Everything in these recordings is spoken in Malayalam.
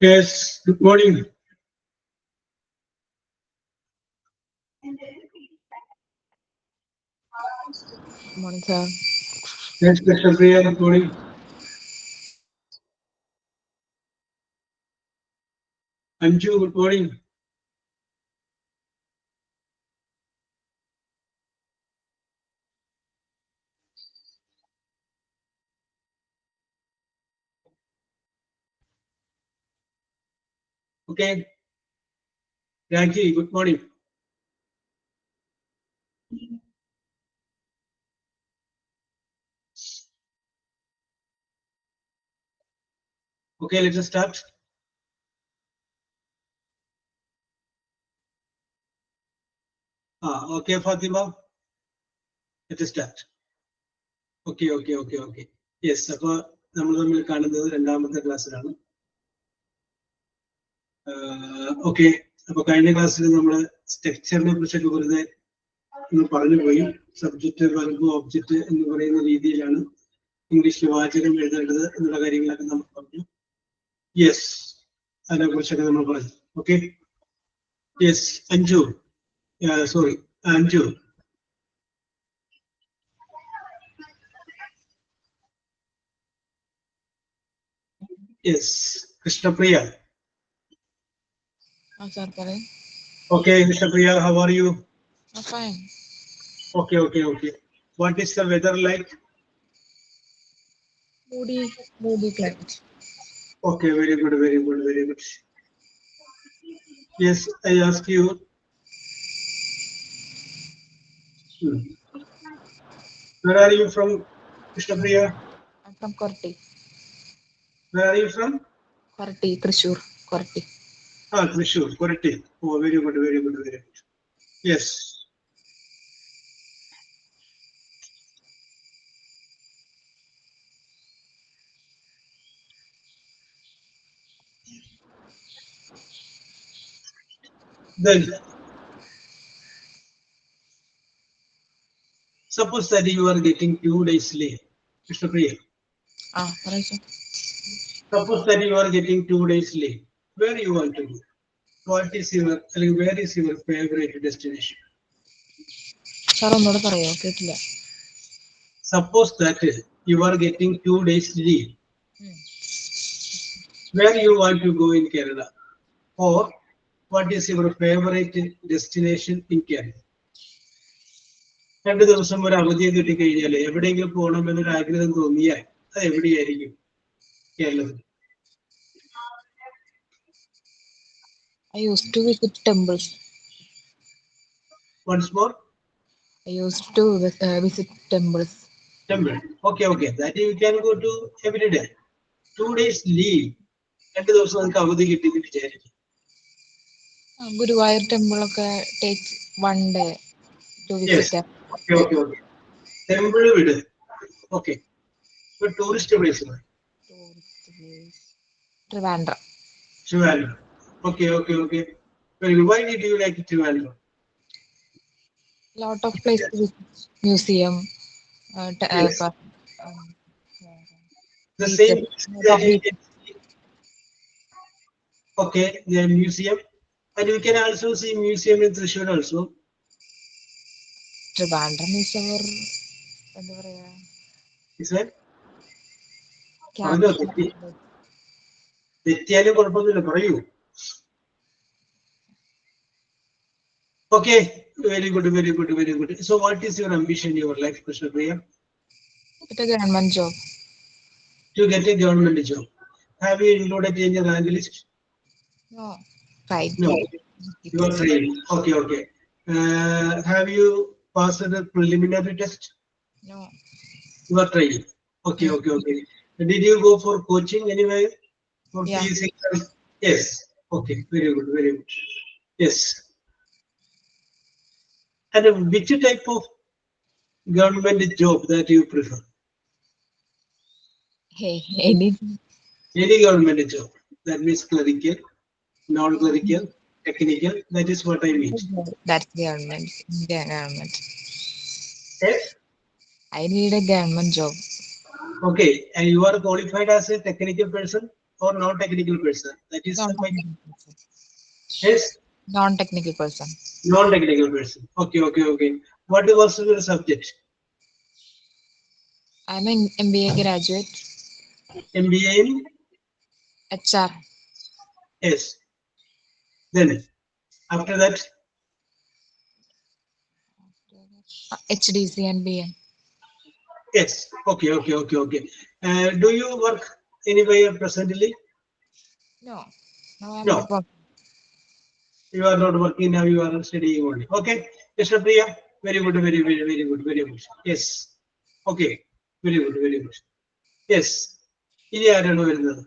Yes, good morning. Good morning, sir. Yes, Mr. Priya, good morning. Anju, good morning. Okay. Jackie, good morning. Okay, let us start. Okay, Fatima. Let us start. Okay. Yes, അപ്പോൾ നമ്മൾ തമ്മിൽ കാണുന്നത് രണ്ടാമത്തെ ക്ലാസ്സിലാണ്. ഓക്കെ, അപ്പൊ കഴിഞ്ഞ ക്ലാസ്സിൽ നമ്മൾ സ്ട്രക്ചറിനെ കുറിച്ചൊക്കെ വെറുതെ ഒന്ന് പറഞ്ഞു പോയി. സബ്ജക്റ്റ്, വെർബ്, ഒബ്ജക്റ്റ് എന്ന് പറയുന്ന രീതിയിലാണ് ഇംഗ്ലീഷിൽ വാചകം എഴുതേണ്ടത് എന്നുള്ള കാര്യങ്ങളൊക്കെ നമ്മൾ പറഞ്ഞു. യെസ്, അതിനെ കുറിച്ചൊക്കെ നമ്മൾ പറഞ്ഞു. Okay, yes. Anju, sorry, Anju. Yes, Krishnapriya. Sir, Karan. Okay, Krishnapriya, how are you? I'm fine. Okay. What is the weather like? Moody climate. Okay, very good. Yes, I ask you. Where are you from, Krishnapriya? I'm from Korti. Where are you from? Korti, Thrissur, Korti. Thrissur, Korti. Oh, very good. Yes. Then, suppose that you are getting 2 days leave, Krishnapriya. Right, sir. Suppose that you are getting 2 days leave. Where you want to go? Where is your favorite destination? Sir, ഒന്നുകൂടെ പറയോ, കേട്ടില്ല. Suppose that you are getting 2 days leave. Where you want to go in Kerala? Or what is your favorite destination in Kerala? 2 ദിവസം ഒരു അവധി കിട്ടിക്കഴിഞ്ഞാൽ എവിടെയെങ്കിലും പോകണമെന്നൊരു ആഗ്രഹം തോന്നിയാൽ അത് എവിടെയായിരിക്കും കേരളത്തിൽ? I used to visit temples. Once more? I used to visit temples. Temple. Okay. That you can go to every day. 2 days leave. 2 ദിവസം നമുക്ക് അവധി കിട്ടിയെന്ന് വിചാരിക്കും. Guruvayur temple ഒക്കെ takes 1 day to visit. Yes. Okay. Temple വിട്. Okay. For tourist place. Trivandrum. Okay. Very good. Why did you like Trivandrum? Lot of places to visit. Museum. Yes. The beach, same. beach. Okay, the museum. And you can also see museum in Thrissur also. Trivandrum is our, എന്താ പറയാ, Is that? തെറ്റിയാലും കുഴപ്പമൊന്നുമില്ല, പറയൂ. Okay, very good. So what is your ambition in your life, Krishnapriya? Get a government job. To get a government job. Have you included in your rank list? No. Right. No. You are trying. Okay. Have you passed the preliminary test? No. You are trying. Okay. Did you go for coaching anywhere? For Yeah. PSC? Yes. Okay. Very good. Yes. And which type of government job that you prefer? Hey, anything. Any government job. That means clerical, non-clerical, technical. That is what I mean. That's government. Government. Yes. I need a government job. Okay, and you are qualified as a technical person or non-technical person. That is my Non-technical person. yes, Non-technical person. non-technical person. Okay. What was your subject? I'm an MBA graduate. MBA in HR. yes. Then after that, HDC MBA. yes. Okay. Do you work anywhere presently? No. No, I'm No. not working. You are not working now. You are studying only. Okay, Mr. Priya. Very good. Yes. Okay. Very good. Yes. ഇനി ആരാണ് വരുന്നത്?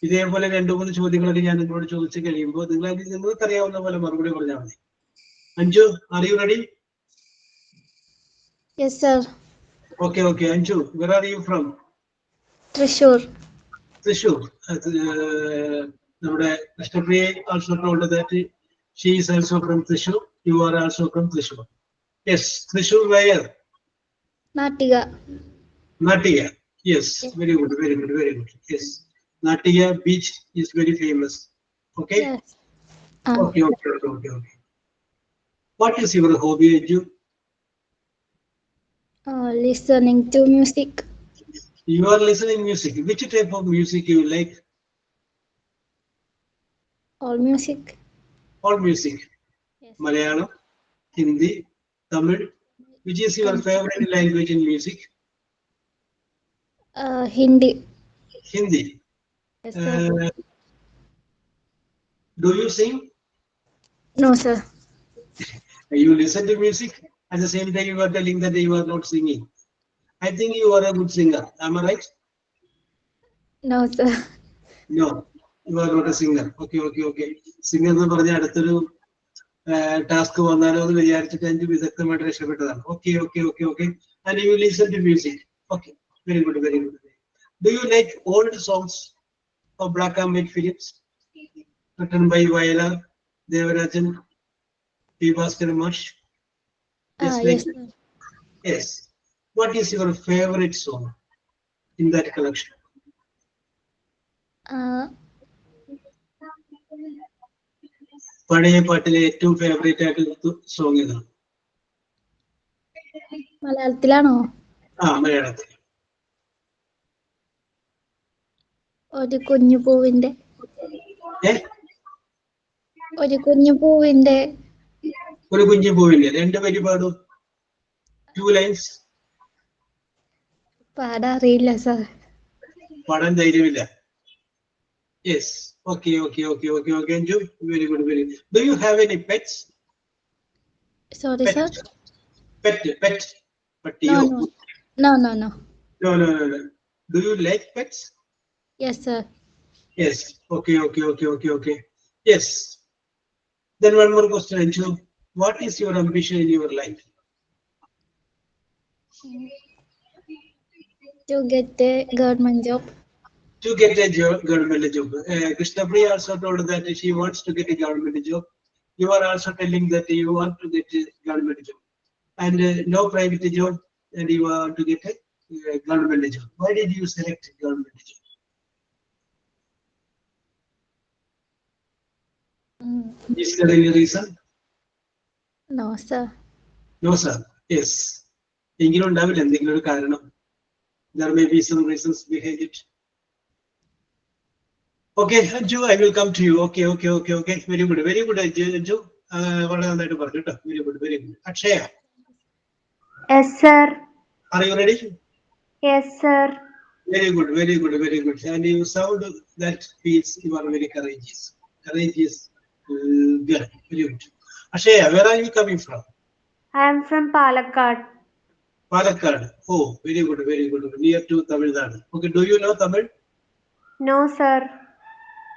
ഇതേപോലെ 2-3 ചോദ്യങ്ങളൊക്കെ ഞാൻ നിങ്ങളോട് ചോദിച്ചു കഴിയുമ്പോൾ നിങ്ങൾക്ക് അറിയാവുന്ന പോലെ മറുപടി പറഞ്ഞാൽ മതി. Anju, are you ready? Yes, sir. Okay. Anju, where are you from? Thrissur. Thrissur. നമ്മുടെ Mr. Priya also told that she is also from Thrissur. You are also from Thrissur. Yes, Thrissur where? Natiga. Natia. Yes, very good. Yes, Natia beach is very famous. Okay. Yes. Okay. What is your hobby, Anju? Listening to music. You are listening music. Which type of music you like? All music. All music. Yes. Malayalam, Hindi, Tamil. Which is your favorite language in music? Hindi. Hindi. Yes, sir. Do you sing? No, sir. You listen to music at the same time you are telling that you are not singing. I think you are a good singer. Am I right? No, sir. No, you are not a singer. Okay. Singer എന്ന് പറഞ്ഞ അടുത്തൊരു ടാസ്ക് വന്നാലോ എന്ന് വിചാരിച്ചിട്ട് അഞ്ച് വിദഗ്ധമായിട്ട് രക്ഷപ്പെട്ടതാണ്. Okay. And you listen to music. Okay, very good. Do you like old songs of black and white films written by Vayala, Devarajan, P. Bhaskar Marsh? Yes, like sir. yes. What is your favorite song in that collection? പഴയ പാട്ടിലെ ഏറ്റവും ഫേവറേറ്റ് ആയിട്ടുള്ള സോങ് ഏതാണ്? മലയാളത്തിലാണോ? മലയാളത്തിൽ. ഒരു കുഞ്ഞു പൂവിന്റെ രണ്ട് വരി പാടും. 2 lines. പാടാറിയില്ല സർ. പാടാൻ ധൈര്യമില്ല. Yes. Okay. Anju, very good. Do you have any pets? Sorry, sir. Pet. No. No. Do you like pets? Yes, sir. Yes. Okay. Yes. Then one more question, Anju. What is your ambition in your life? To get a government job. To get a government job. Krishna Priya also told that she wants to get a government job. You are also telling that you want to get a government job. And no private job, and you want to get a government job. Why did you select government job? Is there any reason? No, sir. No, sir. Yes. എങ്കിലും ഉണ്ടാവില്ല എന്തെങ്കിലും ഒരു കാരണം. There may be some reasons behind it. Okay, Anju, I will come to you. Okay. Very good, Anju. വളരെ നന്നായിട്ട് പറഞ്ഞു കേട്ടോ. Very good. Akshaya. Yes, sir. Are you ready? Yes, sir. Very good. And you sound that feels you are very courageous. Good. Very good. Akshaya, where are you coming from? I am from Palakkad. Palakkad. Oh, very good. Near to Tamil Nadu. Okay, do you know Tamil? No, sir.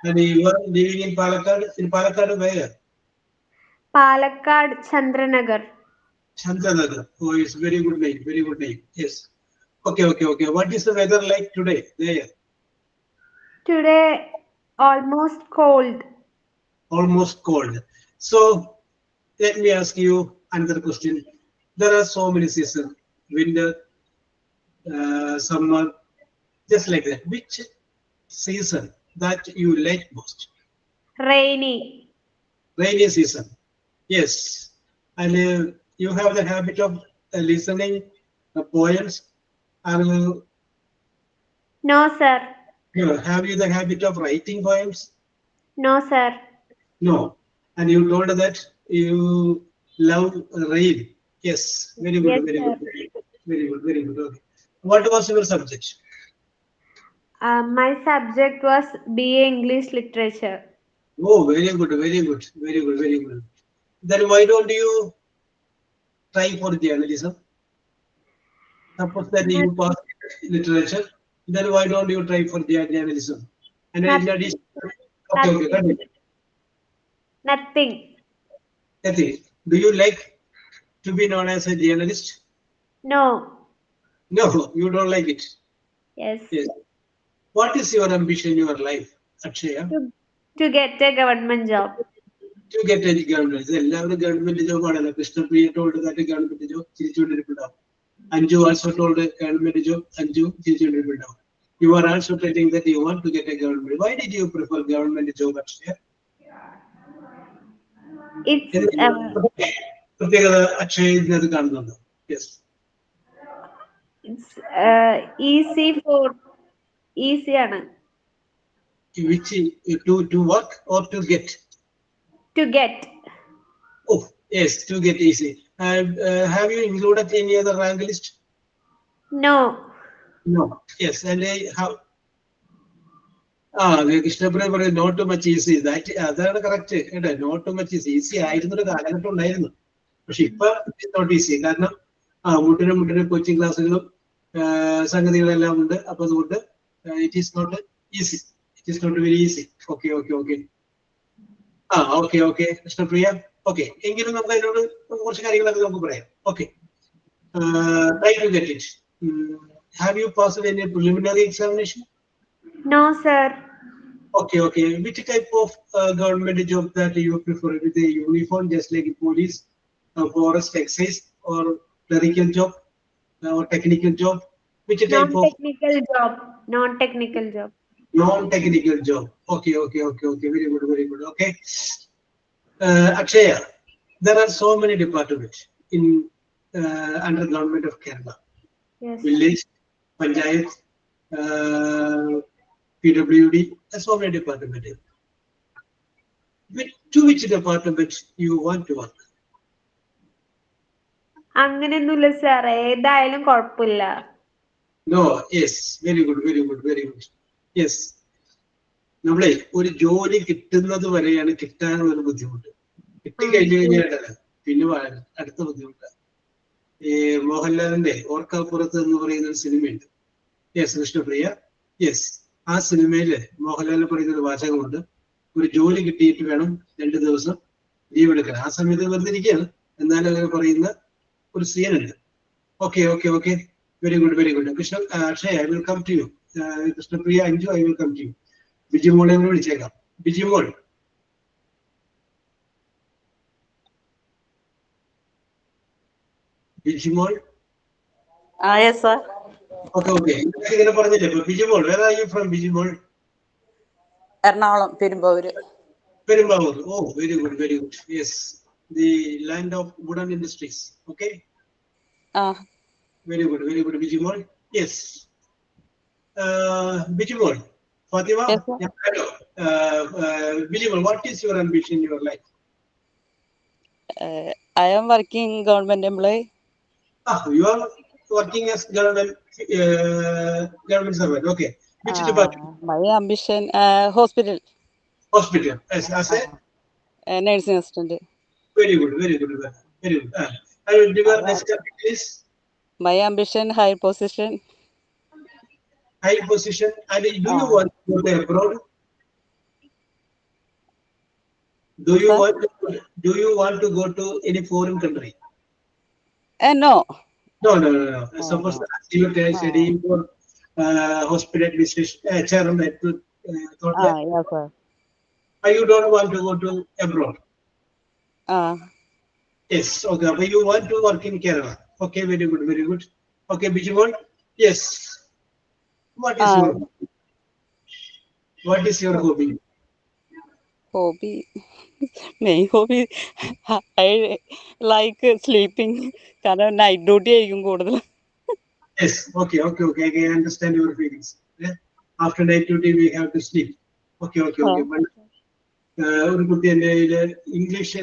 And you are living in Palakkad? In Palakkad where? Palakkad, Chandranagar. Chandranagar. Oh, it's very good name. Yes. Okay. What is the weather like today there? Today, almost cold. Almost cold. So let me ask you another question. There are so many seasons: winter, summer, just like that. Which season that you like most? Rainy. Rainy season. Yes. And you have the habit of listening poems. And No, sir. have you the habit of writing poems? No, sir. No. And you told that you love rain. Yes. Very good. Yes, Very sir. good. Very good. Very good. Okay. What was your subject? My subject was BA English Literature. Oh, very good. Very good. Very good. Very good. Then why don't you try for journalism? Suppose that you pass literature, then why don't you try for journalism? And in Nothing. addition, okay, continue. Nothing. Kathy, do you like to be known as a journalist? No. No, you don't like it. Yes. Yes. What is your ambition in your life, Akshaya? To get a government job. To get a government. Every government job, Krishna Priya told that government job, Anju also told a government job, Anju, you are also telling that you want to get a government. Why did you prefer government job, Akshaya? പ്രത്യേകത അക്ഷയത്തിനത് കാണുന്നുണ്ടോ? യെസ്. Easy ആണ്. Which to work or to get? To get. Oh, yes, to get easy. Have you included any other rank list? No. No. Yes, and how? Krishnapriya പറയും നോട്ട് മച്ച് ഈസി. അതാണ് കറക്റ്റ് കേട്ടോ. നോട്ട് മച്ച് ഈസി ആയിരുന്നൊരു കാലഘട്ടം ഉണ്ടായിരുന്നു. പക്ഷെ ഇപ്പൊ നോട്ട് ഈസി. കാരണം മുട്ടിന് കോച്ചിങ് ക്ലാസ്സുകളും സംഗതികളെല്ലാം ഉണ്ട്. അപ്പൊ അതുകൊണ്ട് it is not easy. It is not very easy. Okay okay okay. Okay Krishnapriya. Okay, എങ്കിലും നമുക്ക് അതിനോട് കുറച്ച് കാര്യങ്ങളൊക്കെ നമുക്ക് പറയാം. Okay, try to get it. Have you passed any preliminary examination? No, sir. Okay. Which type of government job that you prefer? With a uniform, just like police, forest, excise, or clerical job, or technical job? Which type of Non-technical job. Non-technical job. non-technical job? Okay. Very good. Okay. Akshaya, there are so many departments in under government of Kerala. Yes. Village, panchayat, PWD, that's so many departments. To which department you want to work? അങ്ങനെയൊന്നുമില്ല സാർ, ഏതായാലും കുഴപ്പമില്ല. No, yes, very good. Yes. നമ്മളെ ഒരു ജോലി കിട്ടുന്നത് വരെയാണ് കിട്ടാനുള്ള ഒരു ബുദ്ധിമുട്ട്. കിട്ടിക്കഴിഞ്ഞു കഴിഞ്ഞാൽ പിന്നെ അടുത്ത ബുദ്ധിമുട്ടാണ്. ഈ മോഹൻലാലിന്റെ ഓർക്കാപ്പുറത്ത് എന്ന് പറയുന്ന ഒരു സിനിമയുണ്ട്. യെസ് കൃഷ്ണപ്രിയ. യെസ്, ആ സിനിമയില് മോഹൻലാൽ പറയുന്ന ഒരു വാചകമുണ്ട്, ഒരു ജോലി കിട്ടിയിട്ട് വേണം 2 ദിവസം ലീവ് എടുക്കാൻ. ആ സമയത്ത് വെറുതെ ഇരിക്കുകയാണ്, എന്നാലും അങ്ങനെ പറയുന്ന ഒരു സീനുണ്ട്. Okay. Very good. Akshay, I will come to you. Krishnapriya, Anju, I will come to you. ബിജിമോളെ വിളിച്ചേക്കാം. ബിജിമോൾ. Yes, sir. Okay. ഇങ്ങനെ പറഞ്ഞില്ലേ ഇപ്പൊ. Bijimol, where are you from, Bijimol? Ernakulam, Perumbavoor. Oh, very good. Yes, the land of wooden industries. Okay. Very good, Bijimol. Yes. Bijimol, Fatima. Yes, sir. Yeah, hello. Bijimol, what is your ambition in your life? I am working government employee. You are working as government servant. Okay. Which department? My ambition, hospital. As a Nursing assistant. very good. And your next topic is My ambition, high position. And do you want to go abroad? Do you want to go to any foreign country? No. No. Suppose you are studying for hospital administration, thought that? Yes, sir. You don't want to go to abroad? Yes, okay, but you want to work in Kerala. Okay, very good, very good. Okay, Bijimon, yes. What is your hobby? Hobby. Main hobby. I like sleeping. കാരണം നൈറ്റ് ഡ്യൂട്ടി ആയിരിക്കും കൂടുതൽ. Yes, okay, I can understand your feelings. Yeah? After night duty, we have to sleep. Okay. But ഒരു കുട്ടി എൻ്റെ കയ്യില് ഇംഗ്ലീഷ്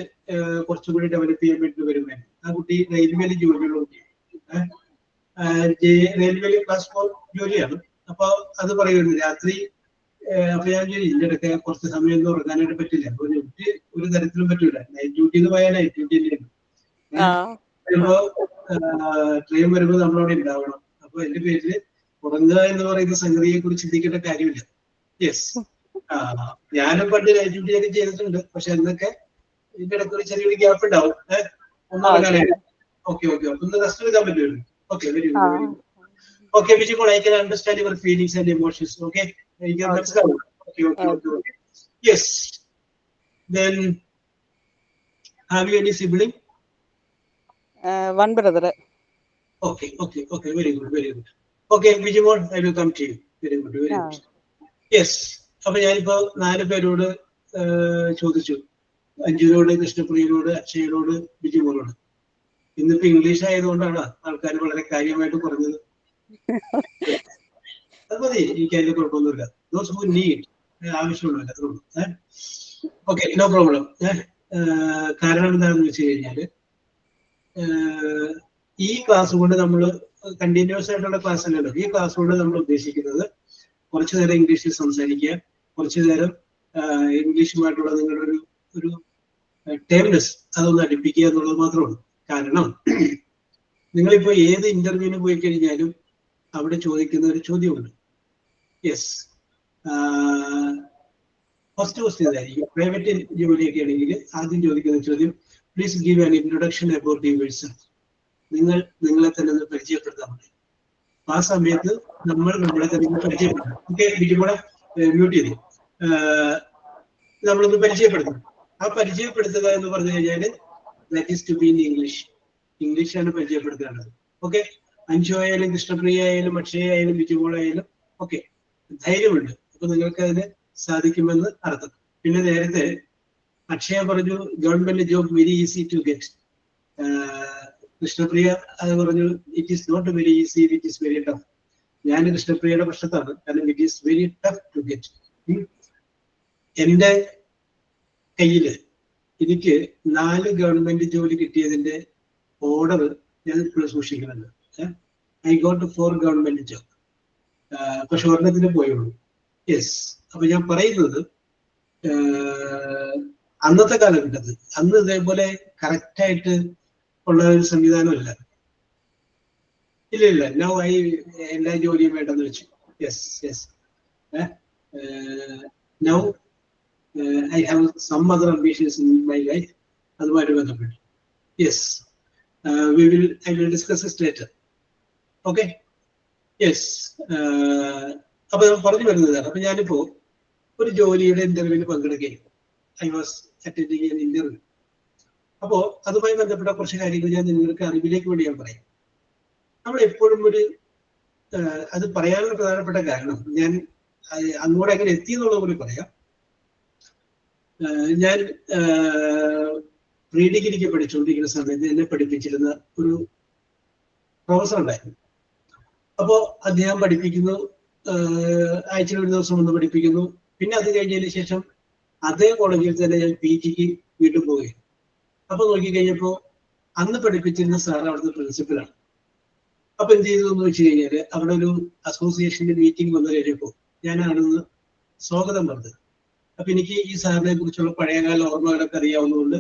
കുറച്ചുകൂടി ഡെവലപ്പ് ചെയ്യാൻ വേണ്ടി വരുന്നത്. ആ കുട്ടി റെയിൽവേയിൽ ജോലിയുള്ള കുട്ടിയാണ്. റെയിൽവേയിൽ ക്ലാസ് 4 ജോലിയാണ്. അപ്പൊ അത് പറയുന്നു രാത്രി. അപ്പൊ ഞാൻ ഇതിന്റെ ഇടയ്ക്ക് കുറച്ച് സമയം ഒന്നും ഉറങ്ങാനായിട്ട് പറ്റില്ല. ഒരു തരത്തിലും പറ്റൂല. നൈറ്റ് ഡ്യൂട്ടി എന്ന് പറയാൻ നൈറ്റ് ഡ്യൂട്ടി തന്നെയാണ്. വരുമ്പോ ട്രെയിൻ വരുമ്പോ നമ്മളവിടെ ഉണ്ടാവണം. അപ്പൊ എന്റെ പേരില് ഉറങ്ങുക എന്ന് പറയുന്ന സംഗതിയെ കുറിച്ച് ചിന്തിക്കേണ്ട കാര്യമില്ല. യെസ്, ഞാനും പണ്ട് നൈറ്റ് ഡ്യൂട്ടി ഒക്കെ ചെയ്തിട്ടുണ്ട്. പക്ഷെ എന്നൊക്കെ ഇതിന്റെ ഇടയ്ക്ക് ഒരു ചെറിയൊരു ഗ്യാപ്പ് ഉണ്ടാവും. ഒന്നും ഉറങ്ങാനായിട്ട്. ഓക്കെ അപ്പൊ ഒന്ന് റെസ്റ്റ് എടുക്കാൻ പറ്റുമല്ലോ. Okay, very good. Okay Bijimon, I can understand your feelings and emotions. Okay, I can understand. Okay. Yes. Then, have you any sibling? One brother. Okay. Very good. Okay, Bijimon, I will come to you. Very good. Yes. അപ്പൊ ഞാനിപ്പോ 4 പേരോട് ചോദിച്ചു. അഞ്ജുനോട്, കൃഷ്ണപ്രിയനോട്, അക്ഷയനോട്, ബിജിമോനോട്. ഇന്നിപ്പോ ഇംഗ്ലീഷ് ആയതുകൊണ്ടാണ് ആൾക്കാർ വളരെ കാര്യമായിട്ട് പറഞ്ഞത്. അത് മതി, എനിക്ക് അതിൽ കുഴപ്പമൊന്നുമില്ല. ദോസ് ഹു നീഡ്, ആവശ്യമുള്ളതല്ല, അത്രയുള്ളൂ. Okay, no problem. കാരണം എന്താണെന്ന് വെച്ച് കഴിഞ്ഞാല് ഈ ക്ലാസ് കൊണ്ട് നമ്മൾ കണ്ടിന്യൂസ് ആയിട്ടുള്ള ക്ലാസ് അല്ലല്ലോ. ഈ ക്ലാസ് കൊണ്ട് നമ്മൾ ഉദ്ദേശിക്കുന്നത് കുറച്ചു നേരം ഇംഗ്ലീഷിൽ സംസാരിക്കുക, കുറച്ചു നേരം ഇംഗ്ലീഷുമായിട്ടുള്ള നിങ്ങളുടെ ഒരു ടേംനെസ് അതൊന്ന് അടുപ്പിക്കുക എന്നുള്ളത് മാത്രമാണ്. കാരണം നിങ്ങളിപ്പോ ഏത് ഇന്റർവ്യൂവിന് പോയി കഴിഞ്ഞാലും അവിടെ ചോദിക്കുന്ന ഒരു ചോദ്യമുണ്ട്. യെസ്, ഫസ്റ്റ് ക്വസ്റ്റ്യൻ ഇതായിരിക്കും. പ്രൈവറ്റ് ജോലിയൊക്കെ ആണെങ്കിൽ ആദ്യം ചോദിക്കുന്ന ചോദ്യം, please give an introduction about yourself. നിങ്ങളെ തന്നെ ഒന്ന് പരിചയപ്പെടുത്താൻ മതി. ആ സമയത്ത് നമ്മളെ തന്നെ പരിചയപ്പെടുത്തണം. ഓക്കെ, ബിജിമോളെ മ്യൂട്ട് ചെയ്തു. നമ്മളൊന്ന് പരിചയപ്പെടുത്തണം. ആ പരിചയപ്പെടുത്തുക എന്ന് പറഞ്ഞു കഴിഞ്ഞാല് that is to be in ഇംഗ്ലീഷാണ് പരിചയപ്പെടുത്തേണ്ടത്. ഓക്കെ, അഞ്ജു ആയാലും കൃഷ്ണപ്രിയ ആയാലും അക്ഷയ ആയാലും ബിജിമോളായാലും ഓക്കെ, ധൈര്യമുണ്ട്. അപ്പൊ നിങ്ങൾക്ക് അതിന് സാധിക്കുമെന്ന് അർത്ഥം. പിന്നെ നേരത്തെ അക്ഷയ പറഞ്ഞു government job very easy to get. Krishnapriya അത് പറഞ്ഞു it is not very easy, it is very tough. ഞാൻ കൃഷ്ണപ്രിയയുടെ പക്ഷത്താണ്. കാരണം it is very tough to get. എന്റെ കയ്യില് എനിക്ക് 4 ഗവൺമെന്റ് ജോലി കിട്ടിയതിന്റെ ഓർഡർ ഞാൻ ഇപ്പോഴും സൂക്ഷിക്കുന്നുണ്ട്. I got 4 government job. പക്ഷെ ഒരെണ്ണത്തിന് പോയുള്ളൂ. യെസ്, അപ്പൊ ഞാൻ പറയുന്നത് അന്നത്തെ കാലഘട്ടത്തിൽ അന്ന് ഇതേപോലെ കറക്റ്റായിട്ട് ഉള്ള ഒരു സംവിധാനമല്ല. ഇല്ല, നൗ എല്ലാ ജോലിയും വേണ്ടെന്ന് വെച്ചു. Yes, now I have some other ambitions in my life. അതുമായിട്ട് ബന്ധപ്പെട്ട്. Yes, I will discuss this later. Okay. Yes. അപ്പൊ പറഞ്ഞു വരുന്നതാണ്. അപ്പൊ ഞാനിപ്പോ ഒരു ജോലിയുടെ ഇന്റർവ്യൂവിന് പങ്കെടുക്കുകയും I was attending an interview. അപ്പോ അതുമായി ബന്ധപ്പെട്ട കുറച്ച് കാര്യങ്ങൾ ഞാൻ നിങ്ങൾക്ക് അറിവിലേക്ക് വേണ്ടി ഞാൻ പറയാം. നമ്മൾ എപ്പോഴും അത് പറയാനുള്ള പ്രധാനപ്പെട്ട കാരണം ഞാൻ അങ്ങോട്ട് എങ്ങനെ എത്തി എന്നുള്ളത് കൂടി പറയാം. ഞാൻ പ്രീ ഡിഗ്രിക്ക് പഠിച്ചുകൊണ്ടിരിക്കുന്ന സമയത്ത് എന്നെ പഠിപ്പിച്ചിരുന്ന ഒരു പ്രൊഫസർ ഉണ്ടായിരുന്നു. അപ്പോ അദ്ദേഹം പഠിപ്പിക്കുന്നു, ആഴ്ചയിൽ ഒരു ദിവസം ഒന്ന് പഠിപ്പിക്കുന്നു. പിന്നെ അത് കഴിഞ്ഞതിന് ശേഷം അതേ കോളേജിൽ തന്നെ ഞാൻ PGക്ക് വീണ്ടും പോവുകയും. അപ്പൊ നോക്കിക്കഴിഞ്ഞപ്പോ അന്ന് പഠിപ്പിച്ചിരുന്ന സാർ അവിടുത്തെ പ്രിൻസിപ്പലാണ്. അപ്പൊ എന്ത് ചെയ്തു എന്ന് വെച്ച് കഴിഞ്ഞാല് അവിടെ ഒരു അസോസിയേഷന്റെ മീറ്റിംഗ് വന്നു കഴിഞ്ഞപ്പോ ഞാനാണെന്ന് സ്വാഗതം പറഞ്ഞത്. അപ്പൊ എനിക്ക് ഈ സാറിനെ കുറിച്ചുള്ള പഴയകാല ഓർമ്മകളൊക്കെ അറിയാവുന്നതുകൊണ്ട്